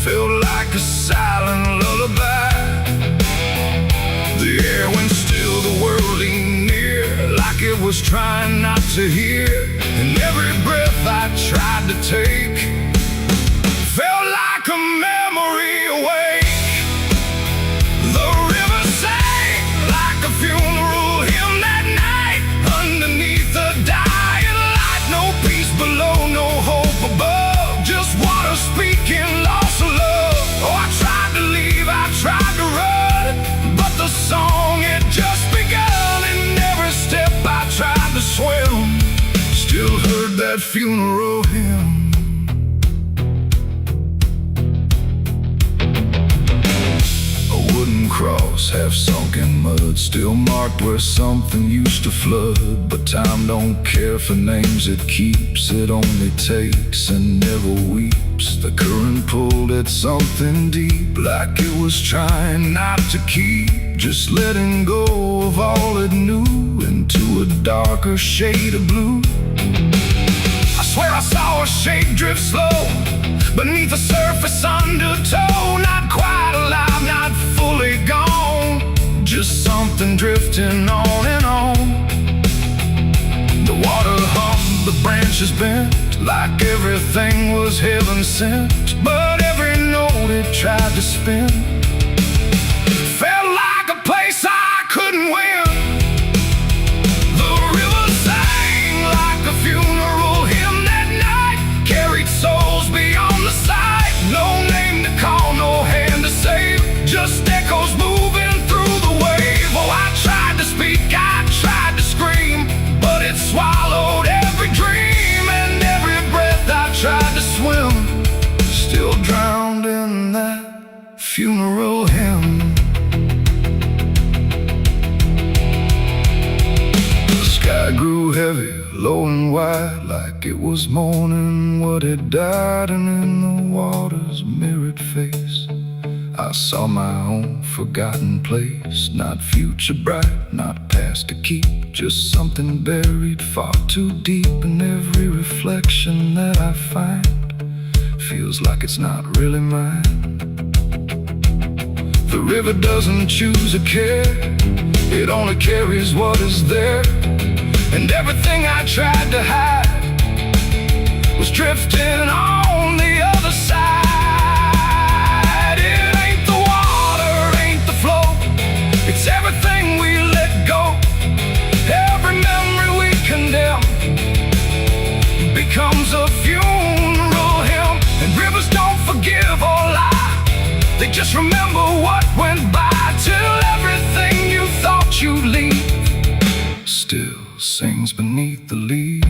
felt like a silent lullaby. The air went still, the world leaned near, like it was trying not to hear. And every breath I tried to take felt like a memory awake. The river sang like a funeral hymn that night, underneath the dying light. No peace below, no hope above, just water speaking loss of love. Oh, I tried to leave, I tried to run, but the song had just begun. And every step I tried to swim still heard that funeral hymn. A wooden cross half sunk in mud, still marked where something used to flood. But time don't care for names it keeps, it only takes and never weeps. The current pulled at something deep, like it was trying not to keep, just letting go of all it knew into a darker shade of blue. I swear I saw a shape drift slow beneath the surface undertow, not quite alive, not fully gone, just something drifting on and on. The water hummed, the branches bent, like everything was heaven sent. But every note it tried to spin felt like a place I couldn't win. The river sang like a funeral hymn that night, carried souls beyond the sight. No name to call, no hand to save, just echoes moving through the wave. Oh, I tried to speak, I tried to scream, but it swallowed every dream. And every breath I tried to swim still drowned in that funeral hymn. The sky grew heavy, low and wide, like it was mourning what had died. And in the water's mirrored face I saw my own forgotten place, not future bright, not past to keep, just something buried far too deep. And every reflection that I find feels like it's not really mine. The river doesn't choose a care, it only carries what is there. And everything I tried to hide was drifting on the other side. It ain't the water, ain't the flow, it's everything we let go. Every memory we condemn becomes a funeral hymn. And rivers don't forgive or lie, they just remember what went by, till everything you thought you'd leave still sings beneath the leaves.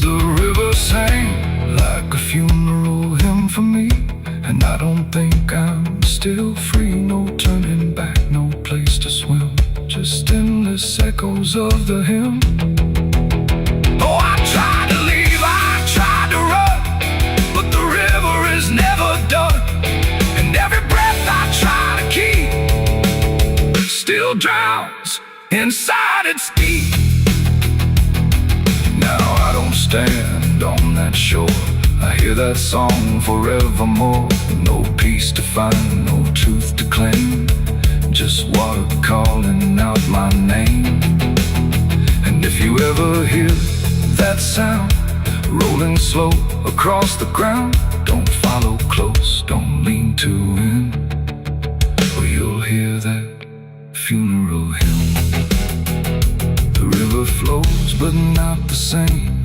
The river sang like a funeral hymn for me, and I don't think I'm still free. No turning back, no place to swim, just endless echoes of the hymn. Oh, I tried to leave, I tried to run, but the river is never done. And every breath I try still drowns inside its deep. Now I don't stand on that shore, I hear that song forevermore. No peace to find, no truth to claim, just water calling out my name. And if you ever hear that sound rolling slow across the ground, don't follow close, don't lean too in, or you'll hear that funeral hymn. The river flows but not the same,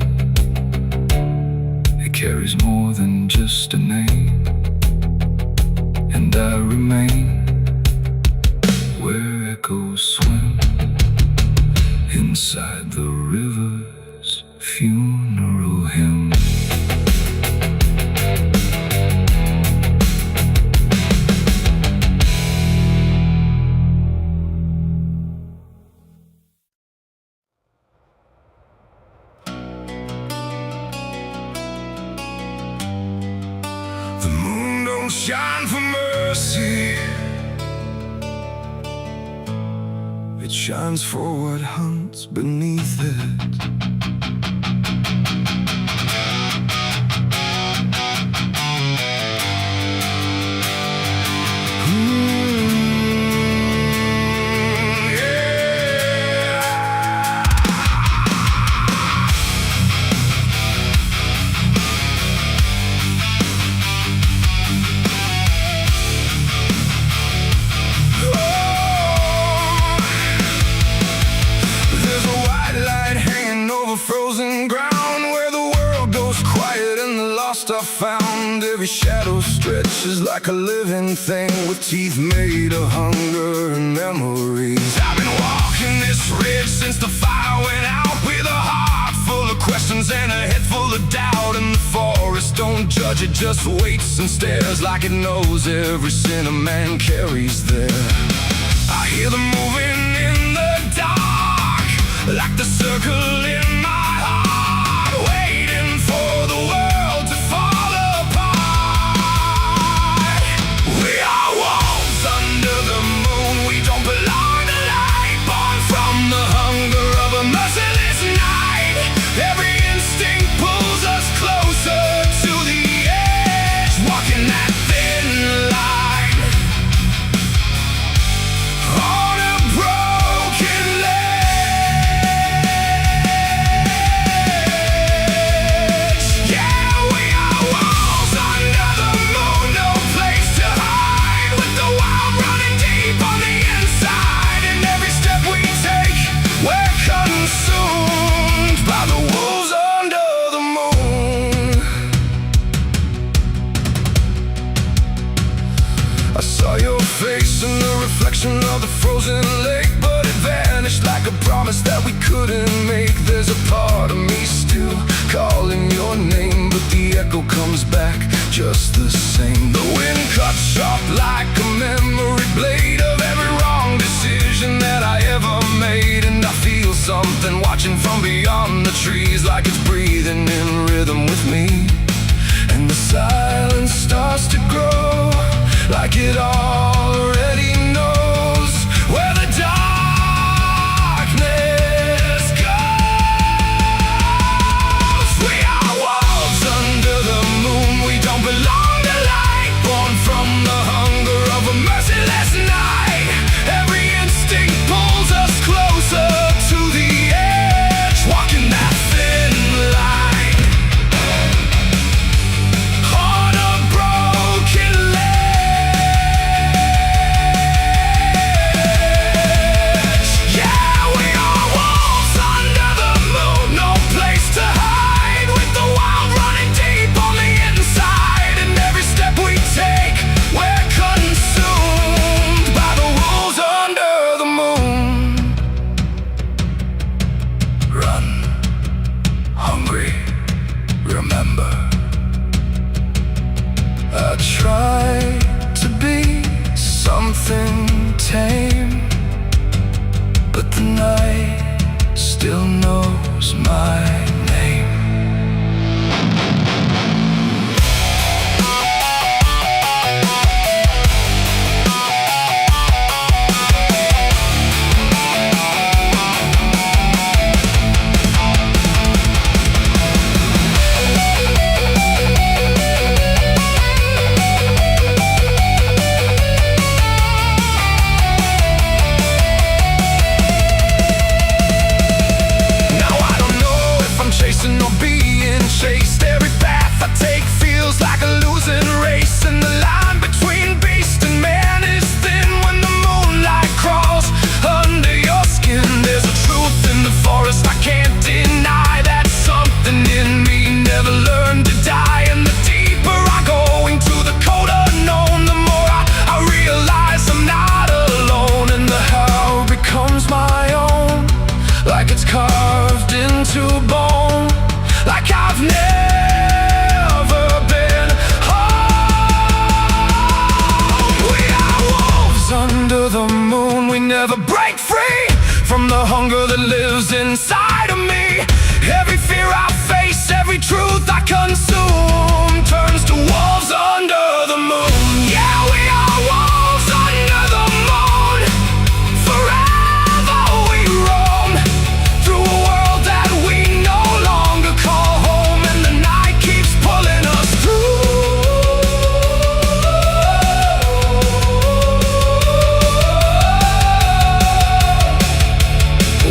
it carries more than just a name. And I remain where echoes swim inside the river's funeral hymn. The moon don't shine for mercy, it shines for what hunts beneath it. Frozen ground where the world goes quiet and the lost are found. Every shadow stretches like a living thing with teeth made of hunger and memories. I've been walking this ridge since the fire went out, with a heart full of questions and a head full of doubt. And the forest don't judge, it just waits and stares like it knows every sin a man carries there. I hear them moving in the dark, like the circle in my heart, waiting for the world to fall apart. We are wolves under the moon, we don't belong to light, born from the hunger of a merciless night. Every instinct pulls us closer to the edge, walking that thin line on a broken ledge. Yeah, we are wolves under the moon, no place to hide, with the wild running deep on the inside. And every step we take, we're consumed by the wolves under the moon. I saw your face in the reflection of the frozen lake, but it vanished like a promise that we couldn't make. There's a part of me still calling your name, but the echo comes back just the same. The wind cuts sharp like a memory blade of every wrong decision that I ever made. And I feel something watching from beyond the trees, like it's breathing in rhythm with me. And the silence starts to grow, like it already knows where the darkness goes. We are wolves under the moon, we don't belong to light, born from the hunger of a merciless night. Every instinct pulls us closer to the edge, walking that thin line on a broken ledge. Yeah, we are wolves under the moon, no place to hide, with the wild running deep on the inside. And every step we take, we're consumed by the wolves under the moon. Run, hungry, remember. I try to be something tame, but the night still knows my name. lives inside of me. Every fear I face, every truth I consume turns to wolves under the moon. Yeah, we are wolves under the moon. Forever we roam through a world that we no longer call home, and the night keeps pulling us through.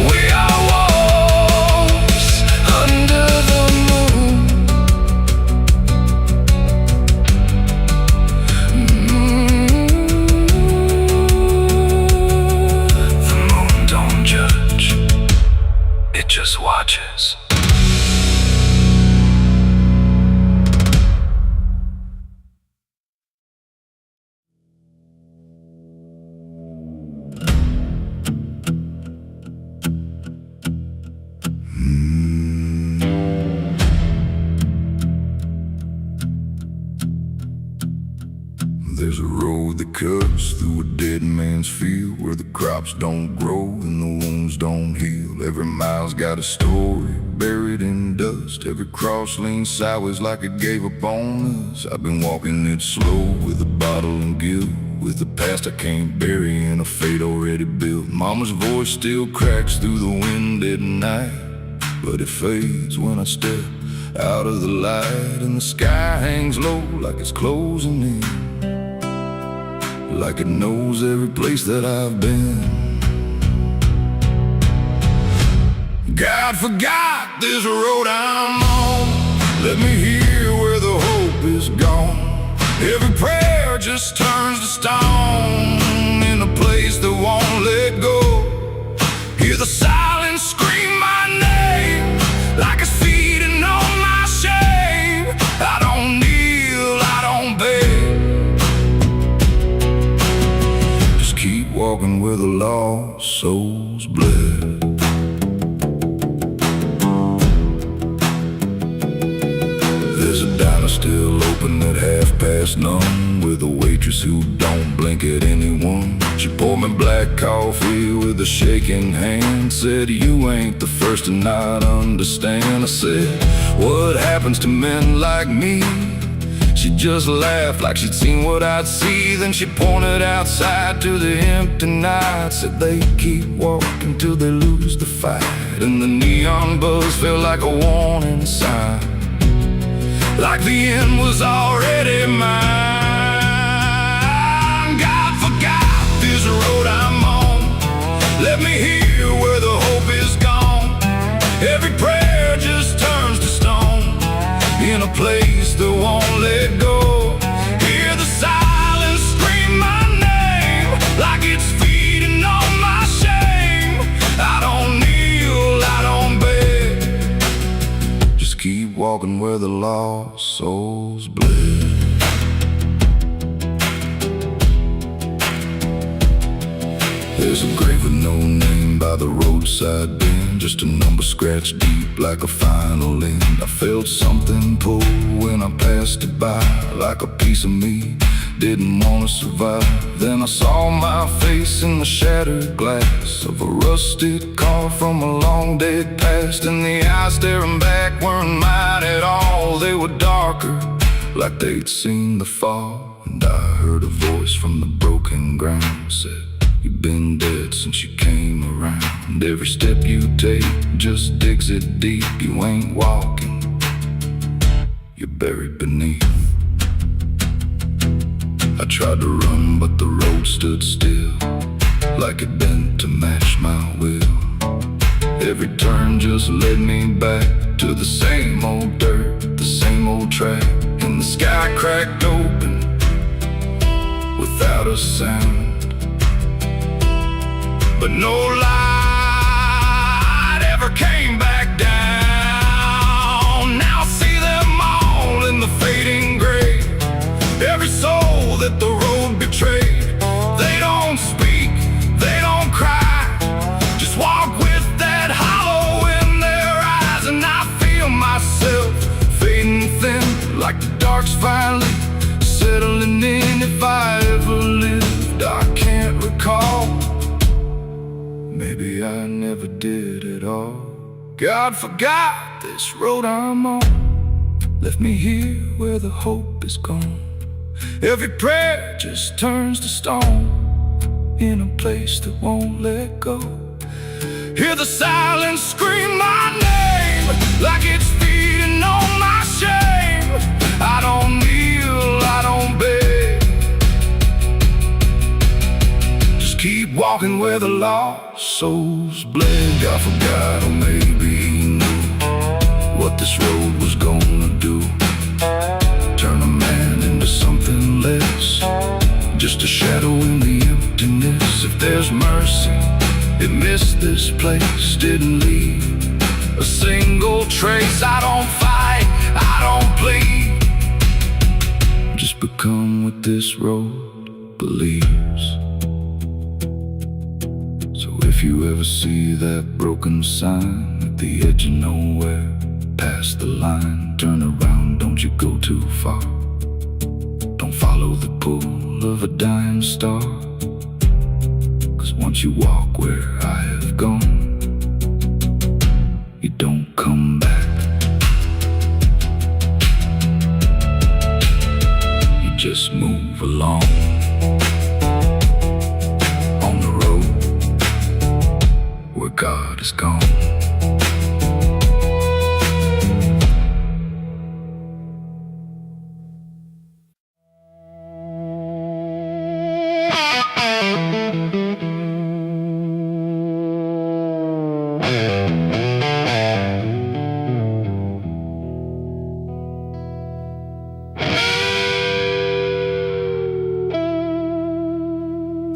We are wolves under the moon. The moon don't judge, it just watches. There's a road that cuts through a dead man's field, where the crops don't grow and the wounds don't heal. Every mile's got a story buried in dust. Every cross leans sideways like it gave up on us. I've been walking it slow with a bottle and guilt, with the past I can't bury and a fate already built. Mama's voice still cracks through the wind at night, but it fades when I step out of the light. And the sky hangs low like it's closing in, like it knows every place that I've been. God forgot this road I'm on. Let me hear where the hope is gone. Every prayer just turns to stone in a place that won't let go. Hear the silence scream my name like it's feeding on my shame. I don't kneel, I don't beg, just keep walking where the lost souls bled. There's a diner still open at 9:30, with a waitress who don't blink at anyone. She poured me black coffee with a shaking hand, said, "You ain't the first to not understand." I said, "What happens to men like me?" She just laughed like she'd seen what I'd see. Then she pointed outside to the empty night, said they keep walking till they lose the fight. And the neon buzz felt like a warning sign, like the end was already mine. God forgot this road I'm on. Let me hear where the hope is gone. Every prayer just turns to stone in a place that won't let go. Hear the silence scream my name like it's feeding on my shame. I don't kneel, I don't beg, just keep walking where the lost souls bled. There's a grave with no name by the roadside bend, just a number scratched deep like a final end. I felt something pull when I passed it by, like a piece of me didn't want to survive. Then I saw my face in the shattered glass of a rusted car from a long dead past, and the eyes staring back weren't mine at all. They were darker, like they'd seen the fall. And I heard a voice from the broken ground, said, "You've been dead since you came around. Every step you take just digs it deep. You ain't walking, you're buried beneath." I tried to run, but the road stood still, like it bent to match my will. Every turn just led me back to the same old dirt, the same old track. And the sky cracked open without a sound, but no light ever came back down. Now I see them all in the fading gray. Every soul that the road betrayed. They don't speak, they don't cry, just walk with that hollow in their eyes. And I feel myself fading thin, like the dark's finally settling in. If I ever lived, I can't recall. Maybe thought God forgot this road I'm on, left me here where the hope is gone. Every prayer just turns to stone, in a place that won't let go. Hear the silence scream my name, like it's feeding on my shame. I don't kneel, I don't beg, just keep walking where the lost souls bled. God forgot, or maybe he knew what this road was gonna do. Turn a man into something less, just a shadow in the emptiness. If there's mercy, it missed this place, didn't leave a single trace. I don't fight, I don't plead, just become what this road believes. So if you ever see that broken sign at the edge of nowhere, past the line, turn around, don't you go too far. Don't follow the pull of a dying star, 'cause once you walk where I have gone, you don't come back. You just move along on the road where God is gone.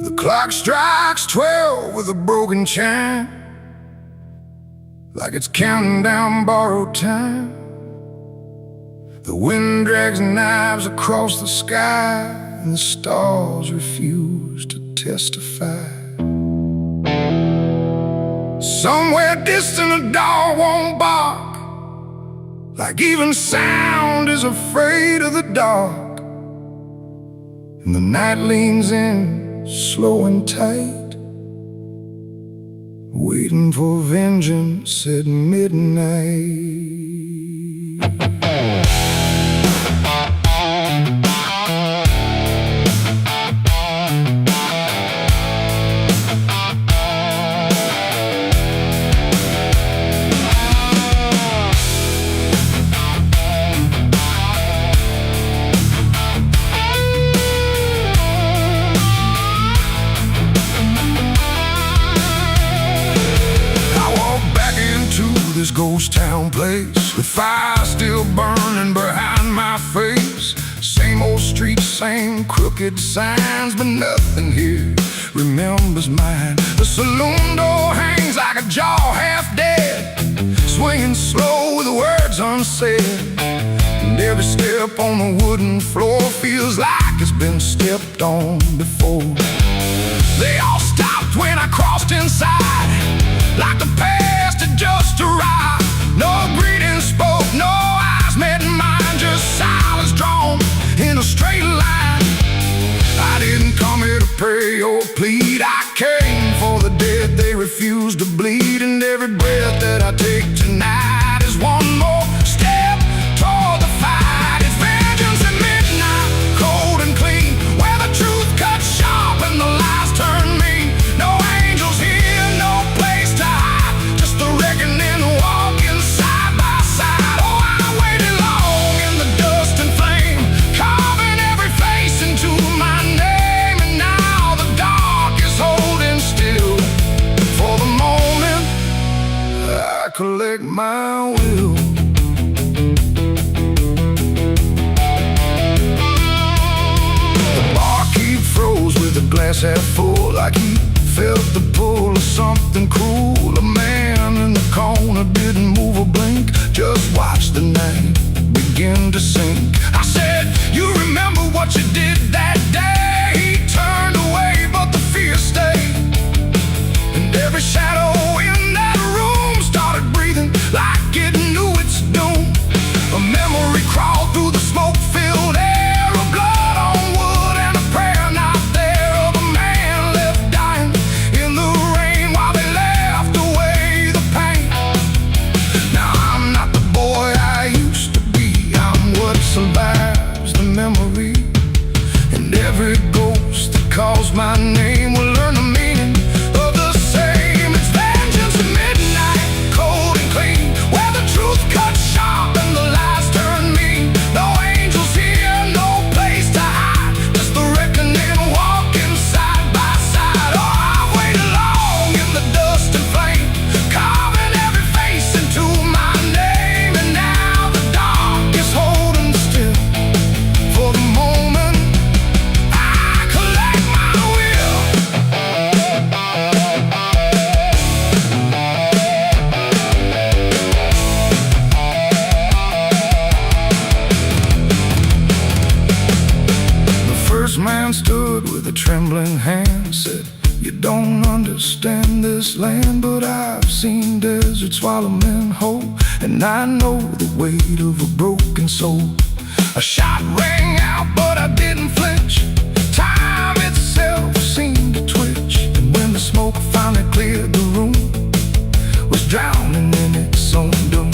The clock strikes 12 with a broken chime, like it's counting down borrowed time. The wind drags knives across the sky, and the stars refuse to testify. Somewhere distant a dog won't bark, like even sound is afraid of the dark. And the night leans in, slow and tight, waiting for vengeance at midnight. This ghost town place, with fire still burning behind my face. Same old streets, same crooked signs, but nothing here remembers mine. The saloon door hangs like a jaw half dead, swinging slow with words unsaid. And every step on the wooden floor feels like it's been stepped on before. They all stopped when I crossed inside, like the past had just arrived. No greeting spoke, no eyes met mine, just silence drawn in a straight line. I didn't come here to pray or plead, I came for the dead they refuse to bleed. And every breath that I take tonight is one more step toward the fight. It's vengeance at midnight, cold and clean, where the truth cuts sharp and the lies turn mean. No angels here, no place to hide, just the reckoning walking side by side. Oh, I waited long in the dust and flame, carving every face into my name. And now the dark is holding still for the moment I collect my will. The barkeep froze with a glass half full, like he felt the pull of something cruel. A man in the corner didn't move a blink, just watched the night begin to sink. I said, you remember what you did that day? He turned away, but the fear stayed. And every shadow in that room started breathing like it knew its doom. A memory crawled through the smoke-filled air, of blood on wood and a prayer not there, of a man You don't understand this land, but I've seen deserts swallow men whole, and I know the weight of a broken soul. A shot rang out, but I didn't flinch. Time itself seemed to twitch, and when the smoke finally cleared the room, was drowning in its own doom.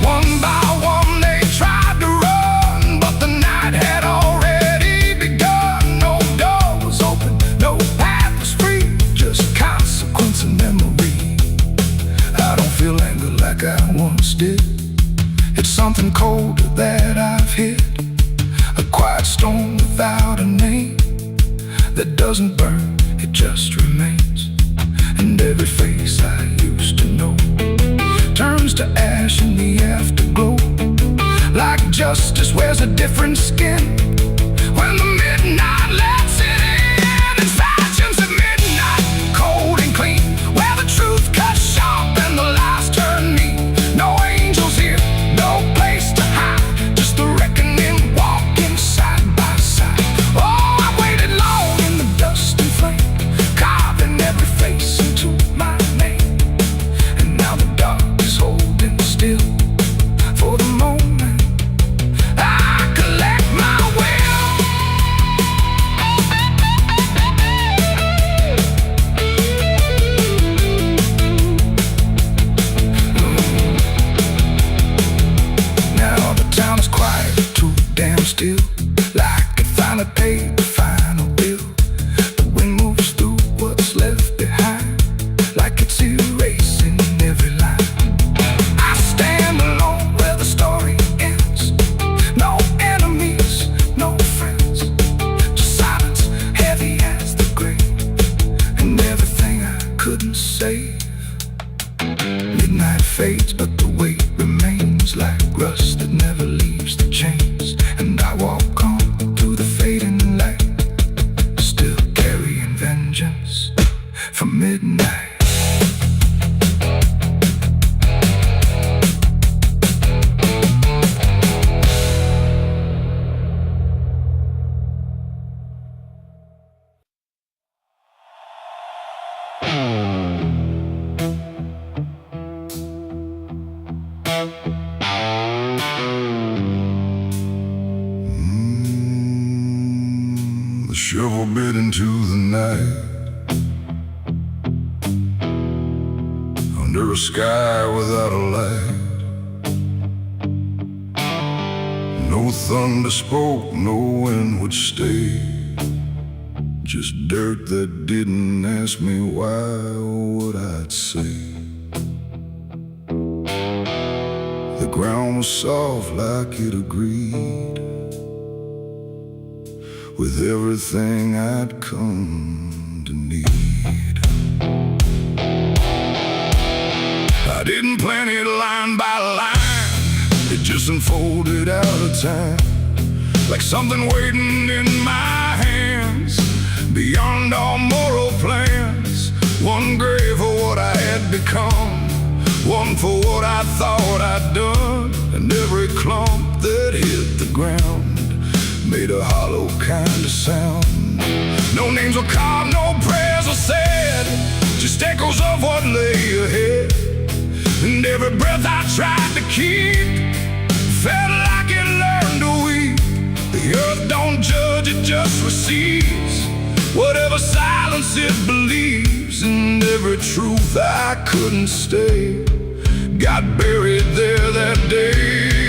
One by one they tried to run, but the night had already begun. No door was open, no path was free, just consequence and memory. I don't feel anger like I once did. It's something colder that I've hit, a quiet storm without a name, that doesn't burn, it just remains. And every face I used to know turns to ash in the afterglow. Like justice wears a different skin when the midnight lets it in. And fashions at midnight, cold and clean, where the truth cuts sharp and the lies turn mean. No angels here, no place to hide, just the reckoning walking side by side. Oh, I waited long in the dust and flame, carving every face into my name. And now the dark is holding still for the moment I collect my will. Now the town is quiet, too damn still, like it finally paid the final bill. The wind moves through what's left behind, like it's erasing every line. I stand alone where the story ends. No enemies, no friends, just silence heavy as the grave, and everything I couldn't save. Midnight fades, but the weight remains like rust that never leaves the chains. And I walk on through the fading light, still carrying vengeance from midnight. The shovel bit into the night, under a sky without a light. No thunder spoke, no wind would stay, just dirt that didn't ask me why or what I'd say. The ground was soft like it agreed with everything I'd come to need. I didn't plan it line by line, it just unfolded out of time, like something waiting in my hands, beyond all moral plans. One grave for what I had become, one for what I thought I'd done, and every clump that hit the ground made a hollow kind of sound. No names were carved, no prayers were said, just echoes of what lay ahead. And every breath I tried to keep felt like it learned to weep. The earth don't judge, it just receives whatever silence it believes. And every truth I couldn't stay got buried there that day.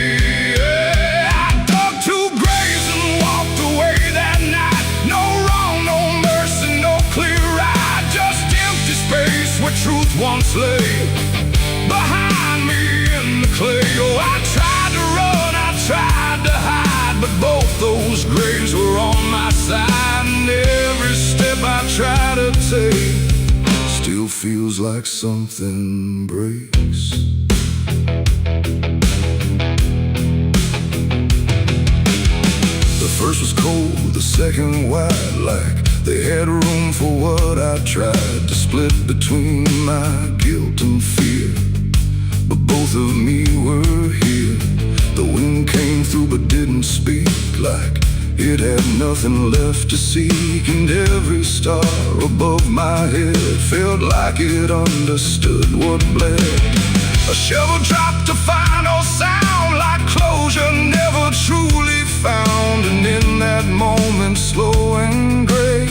Where truth once lay behind me in the clay. Oh, I tried to run, I tried to hide, but both those graves were on my side. And every step I try to take still feels like something breaks. The first was cold, the second wide, like they had room for what I tried to split between my guilt and fear. But both of me were here. The wind came through but didn't speak, like it had nothing left to seek. And every star a above my head felt like it understood what bled. A shovel dropped to final sound, like closure never truly found. And in that moment, slow and gray,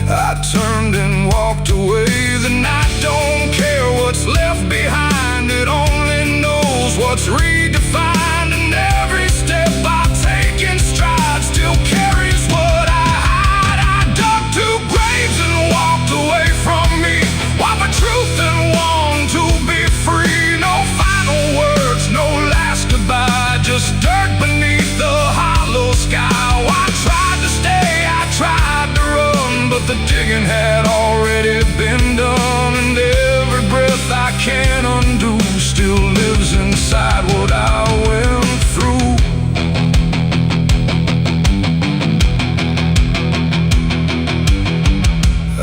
I turned and walked away. The night don't care what's left behind, it only knows what's redefined. And every step I take in stride still carries what I hide. I dug two graves and walked away from me, while my truth and want to be free. No final words, no last goodbye, just dirt beneath the hollow sky. Oh, I tried to stay, I tried to run, but the digging had already been done. And every breath I can't undo still lives inside what I went through.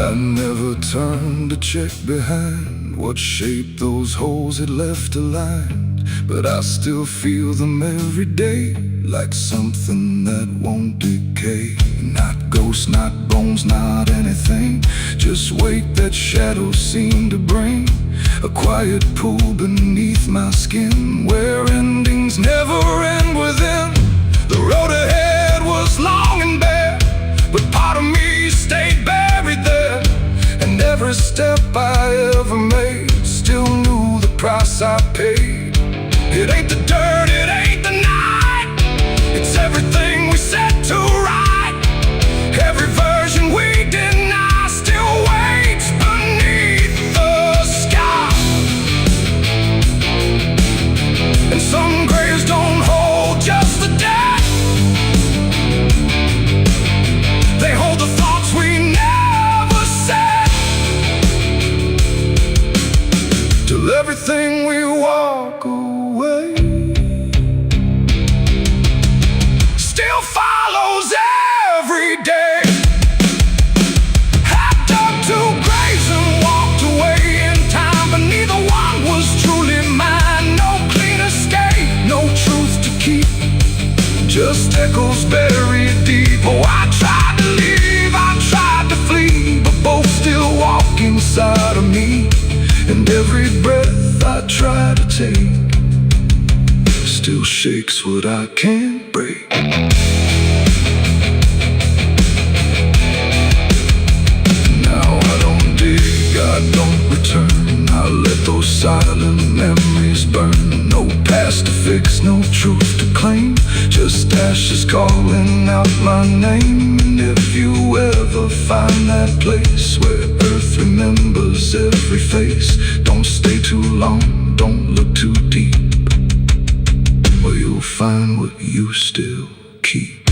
I never turned to check behind what shape those holes had left aligned, but I still feel them every day, like something that won't decay. Not ghosts, not bones, not anything, just weight that shadows seem to bring. A quiet pool beneath my skin, where endings never end within. The road ahead was long and bare, but part of me stayed buried there. And every step I ever made still knew the price I paid. It ain't the dirt, it ain't the night, it's everything we set to right. Every version we deny still waits beneath the sky. And some graves don't hold just the dead, they hold the thoughts we never said. Till everything we walk away still follows every day. I dug two graves and walked away in time, but neither one was truly mine. No clean escape, no truth to keep, just echoes buried deep. Oh, I tried to leave, I tried to flee, but both still walk inside of me. And every breath I try to take still shakes what I can't break. Now I don't dig, I don't return, I let those silent memories burn. No past to fix, no truth to claim, just ashes calling out my name. And if you ever find that place where earth remembers every face, don't stay too long, don't look too deep, or you'll find what you still keep.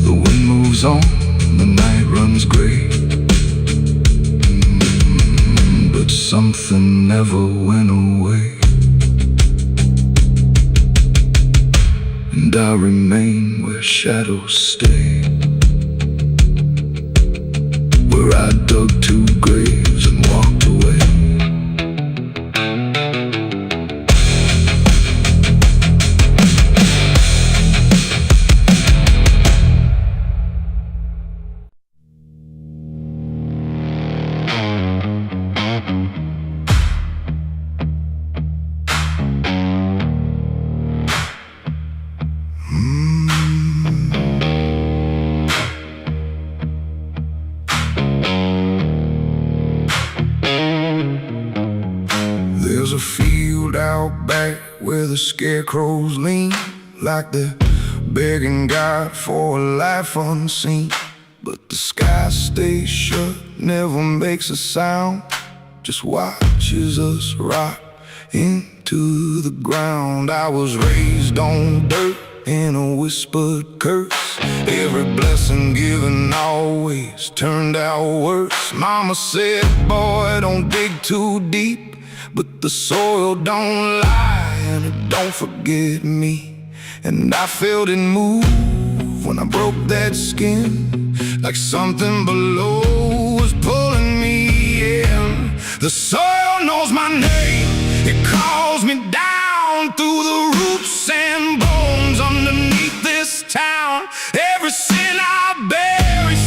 The wind moves on, the night runs gray, but something never went away. And I remain where shadows stay, where I dug two graves and walked away. There's a field out back where the scarecrows lean, like they're begging God for a life unseen. But the sky stays shut, never makes a sound, just watches us rot into the ground. I was raised on dirt in a whispered curse, every blessing given always turned out worse. Mama said, boy, don't dig too deep, but the soil don't lie and it don't forget me. And I felt it move when I broke that skin, like something below was pulling me in. The soil knows my name, it calls me down through the roots and bones underneath this town. Every sin I bear is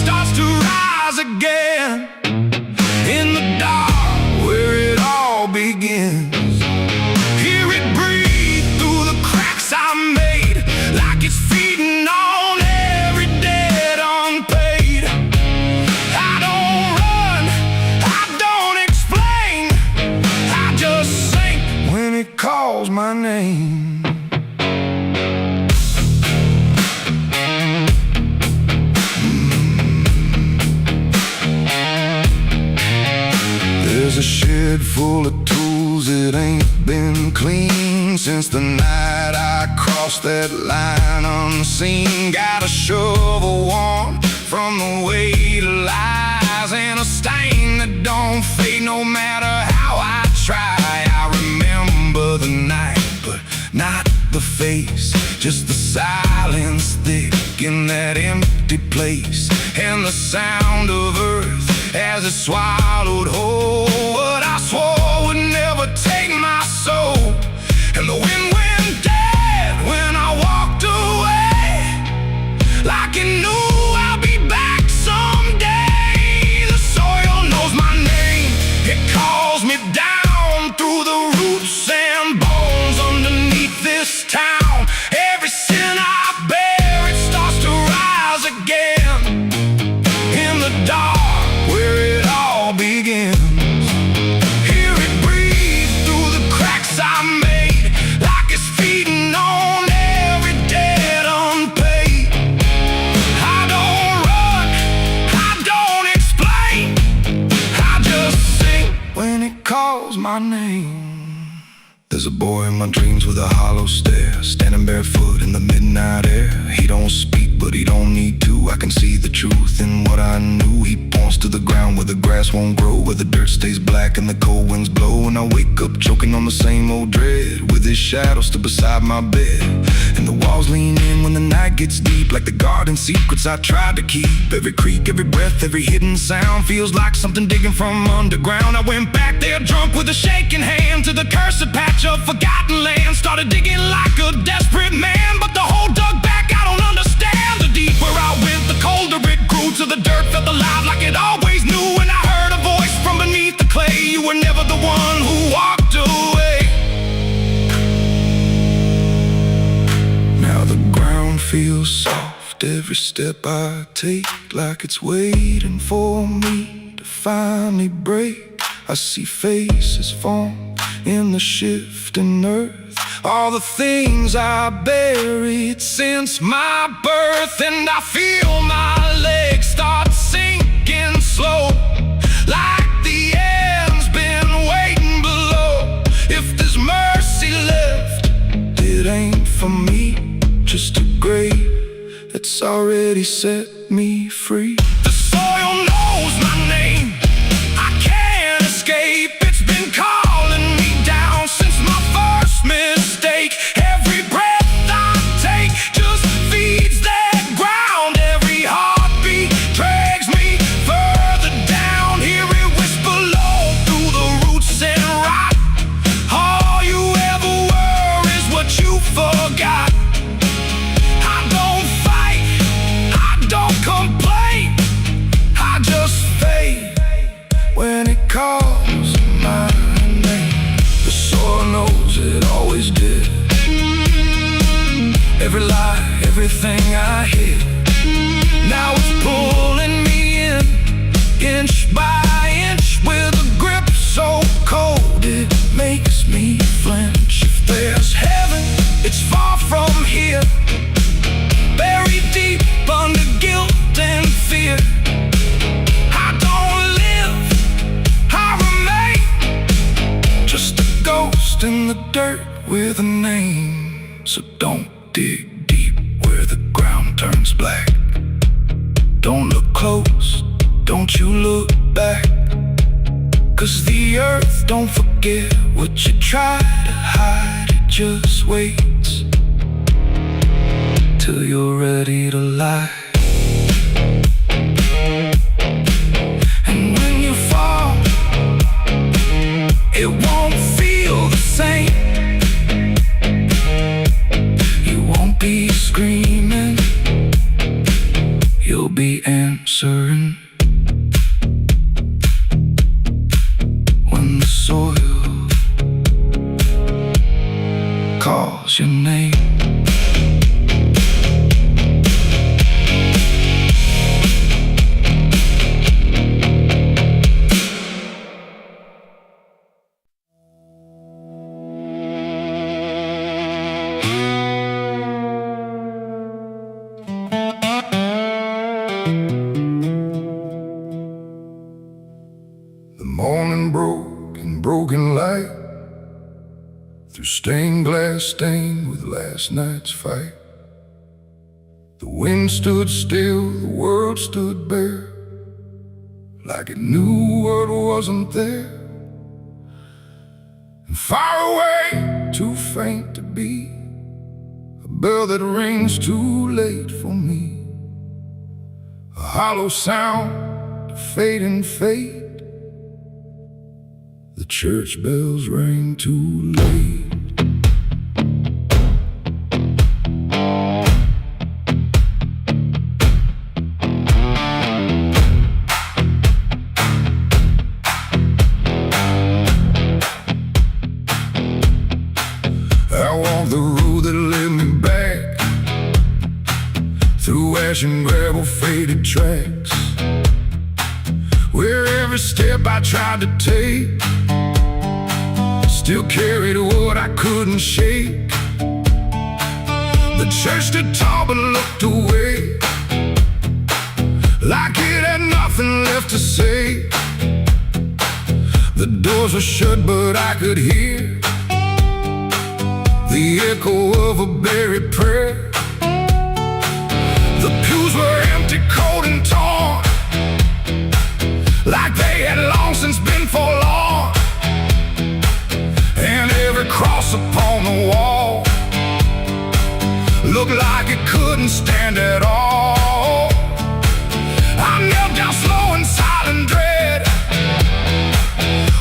full of tools, it ain't been clean since the night I crossed that line unseen. Got a shovel worn from the weight of lies, and a stain that don't fade no matter how I try. I remember the night, but not the face, just the silence thick in that empty place, and the sound of earth as it swallowed whole what I swore would never take my soul. And the wind went dead when I walked away, like it knew I'll be back someday. The soil knows my name, it calls me down through the roots and bones underneath this town. Every sin I bear, it starts to rise again in the dark where it all begins. Hear it breathe through the cracks I made, like it's feeding on every debt unpaid. I don't run, I don't explain, I just sing when it calls my name. There's a boy in my dreams with a hollow stare, standing barefoot in the midnight air. He don't speak, but he don't need to. I can see the truth in what I knew. He points to the ground where the grass won't grow, where the dirt stays black and the cold winds blow. And I wake up choking on the same old dread, with his shadow still beside my bed. And the walls lean in when the night gets deep, like the garden secrets I tried to keep. Every creak, every breath, every hidden sound feels like something digging from underground. I went back there drunk with a shaking hand to the cursed patch of forgotten land. Started digging like a desperate man, but the hole dug back, I don't understand. The deeper I went, the colder it grew, till the dirt felt alive like it always knew. And I heard a voice from beneath the clay, you were never the one who walked away. Now the ground feels soft, every step I take, like it's waiting for me to finally break. I see faces form in the shifting earth, all the things I buried since my birth. And I feel my legs start sinking slow, like the end's been waiting below. If there's mercy left, it ain't for me, just a grave that's already set me free. The soil knows my name, I can't escape. It's been calling me down since my first mistake. Every breath I take just feeds that ground. Every heartbeat drags me further down. Hear it whisper low through the roots and rot. All you ever were is what you forgot. I don't fight, I don't complain, I just fade when it calls my name. The soil knows it always did. Every lie, everything I hid, now it's pulling me in, inch by inch, with a grip so cold it makes me flinch. If there's heaven, it's far from here, buried deep under guilt and fear. I don't live, I remain, just a ghost in the dirt with a name. So don't dig deep where the ground turns black. Don't look close, don't you look back, 'cause the earth don't forget what you try to hide. It just waits till you're ready to lie. And when you fall, it won't feel the same. You won't be screaming, you'll be answering. When the soil calls your name. broken light, through stained glass stained with last night's fight. The wind stood still, the world stood bare, like it knew what wasn't there. And far away, too faint to be, a bell that rings too late for me, a hollow sound of fading fate. The church bells rang too late. I walked the road that led me back, through ash and gravel faded tracks, where every step I tried to take still carried what I couldn't shake. The church stood tall but looked away, like it had nothing left to say. The doors were shut but I could hear the echo of a buried prayer. The pews were empty, cold and torn, like they had long since been forlorn. And every cross upon the wall looked like it couldn't stand at all. I knelt down slow in silent dread,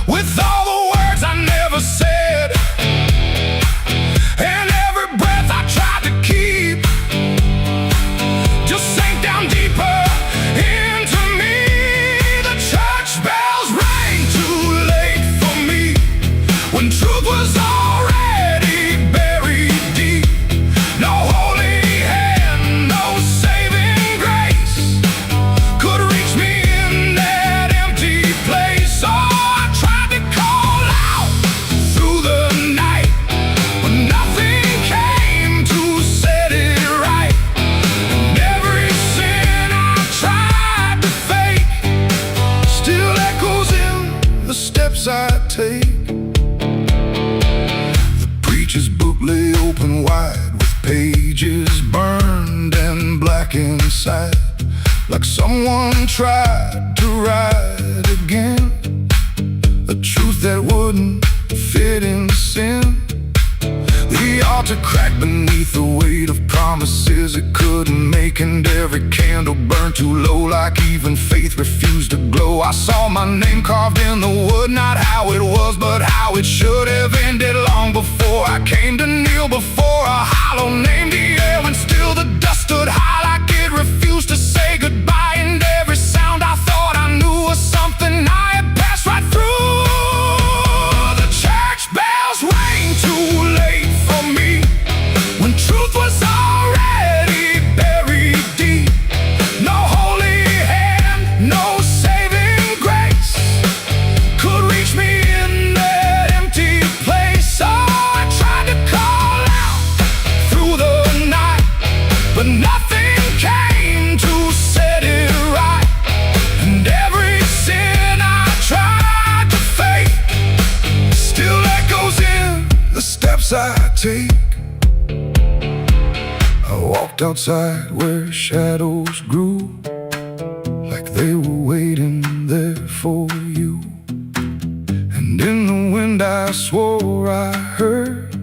with all the words I never said, and every breath I tried to keep just sank down deeper into me. The church bells rang too late for me, when truth was already buried deep. No holy hand, no saving grace could reach me in that empty place. Oh, I tried to call out through the night, but nothing came to set it right. And every sin I tried to fake still echoes in the steps I take. The preacher's book lay open wide, with pages burned and black inside, like someone tried to write again a truth that wouldn't fit in sin. The altar cracked beneath the weight of promises it couldn't make, and every candle burned too low, like even faith refused to glow. I saw my name carved in the wood, not how it was, but how it should have ended long before I came to kneel before a hollow name. The air, and still the dust stood high, like it refused to say goodbye. And every sound I thought I knew was something I had passed right through. The church bells rang too late for me, when truth was already buried deep. No holy hand, no saving grace could reach me in that empty place. Oh, I tried to call out through the night, but nothing came to set it right. And every sin I tried to fake still echoes in the steps I take. I walked outside where shadows grew, like they were waiting there for you. And in the wind I swore I heard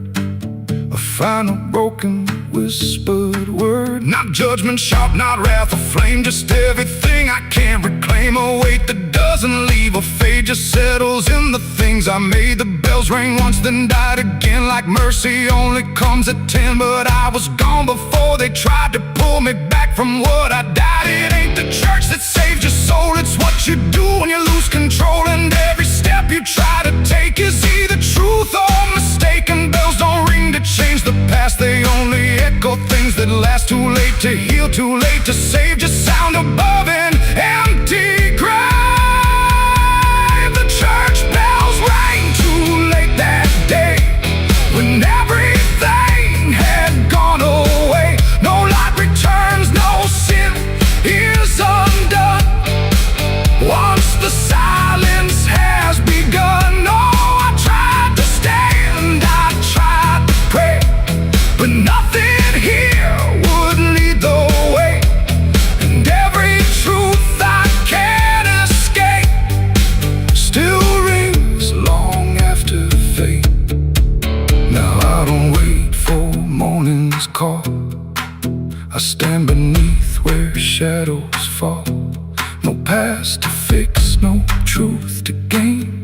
a final broken whispered word. Not judgment sharp, not wrath or flame, just everything I can't reclaim. A weight that doesn't leave or fade, just settles in the things I made. The bells rang once then died again, like mercy only comes at 10. But I was gone before they tried to pull me back from what I died. It ain't the church that saved your soul, it's what you do when you lose control. And every step you try to take is either truth or mistake. And bells don't ring to change the past, they only echo things that last. Too late to heal, too late to save, just sound above an empty grave. The church bells rang too late that day, when everything had gone away. No light returns, no sin is undone once the silence has begun. No past to fix, no truth to gain.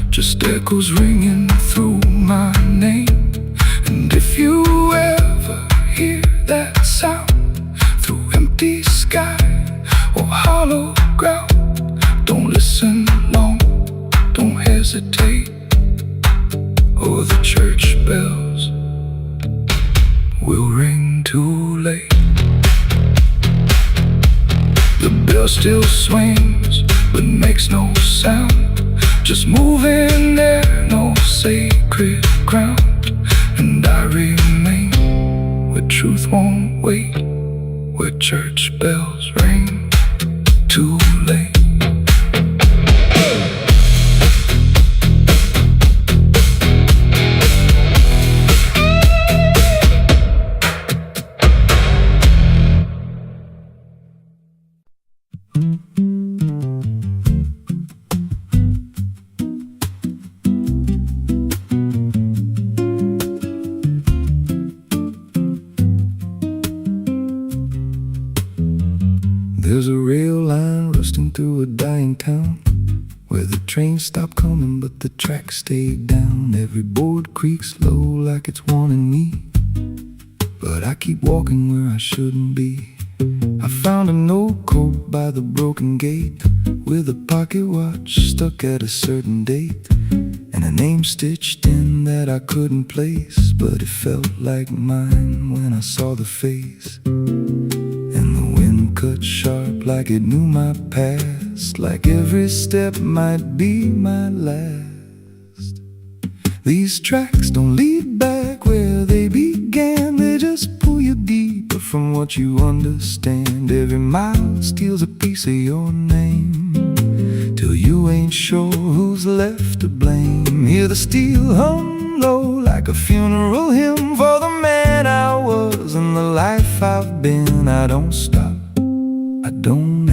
Just echoes ringing through my name. And if you ever hear that sound through empty sky or hollow ground, don't listen long, don't hesitate, or the church bells will ring too late. The bell still swings but makes no sound, just moving there, no sacred ground. And I remain where truth won't wait, where church bells ring too late. There's a rail line rusting through a dying town, where the trains stop coming but the tracks stay down. Every board creaks low like it's warning me, but I keep walking where I shouldn't be. I found an old coat by the broken gate, with a pocket watch stuck at a certain date, and a name stitched in that I couldn't place, but it felt like mine when I saw the face. And the wind cut sharp like it knew my past, like every step might be my last. These tracks don't lead back where they began, they just pull you deeper from what you understand. Every mile steals a piece of your name, till you ain't sure who's left to blame. Hear the steel hum low like a funeral hymn for the man I was and the life I've been. I don't stop, I don't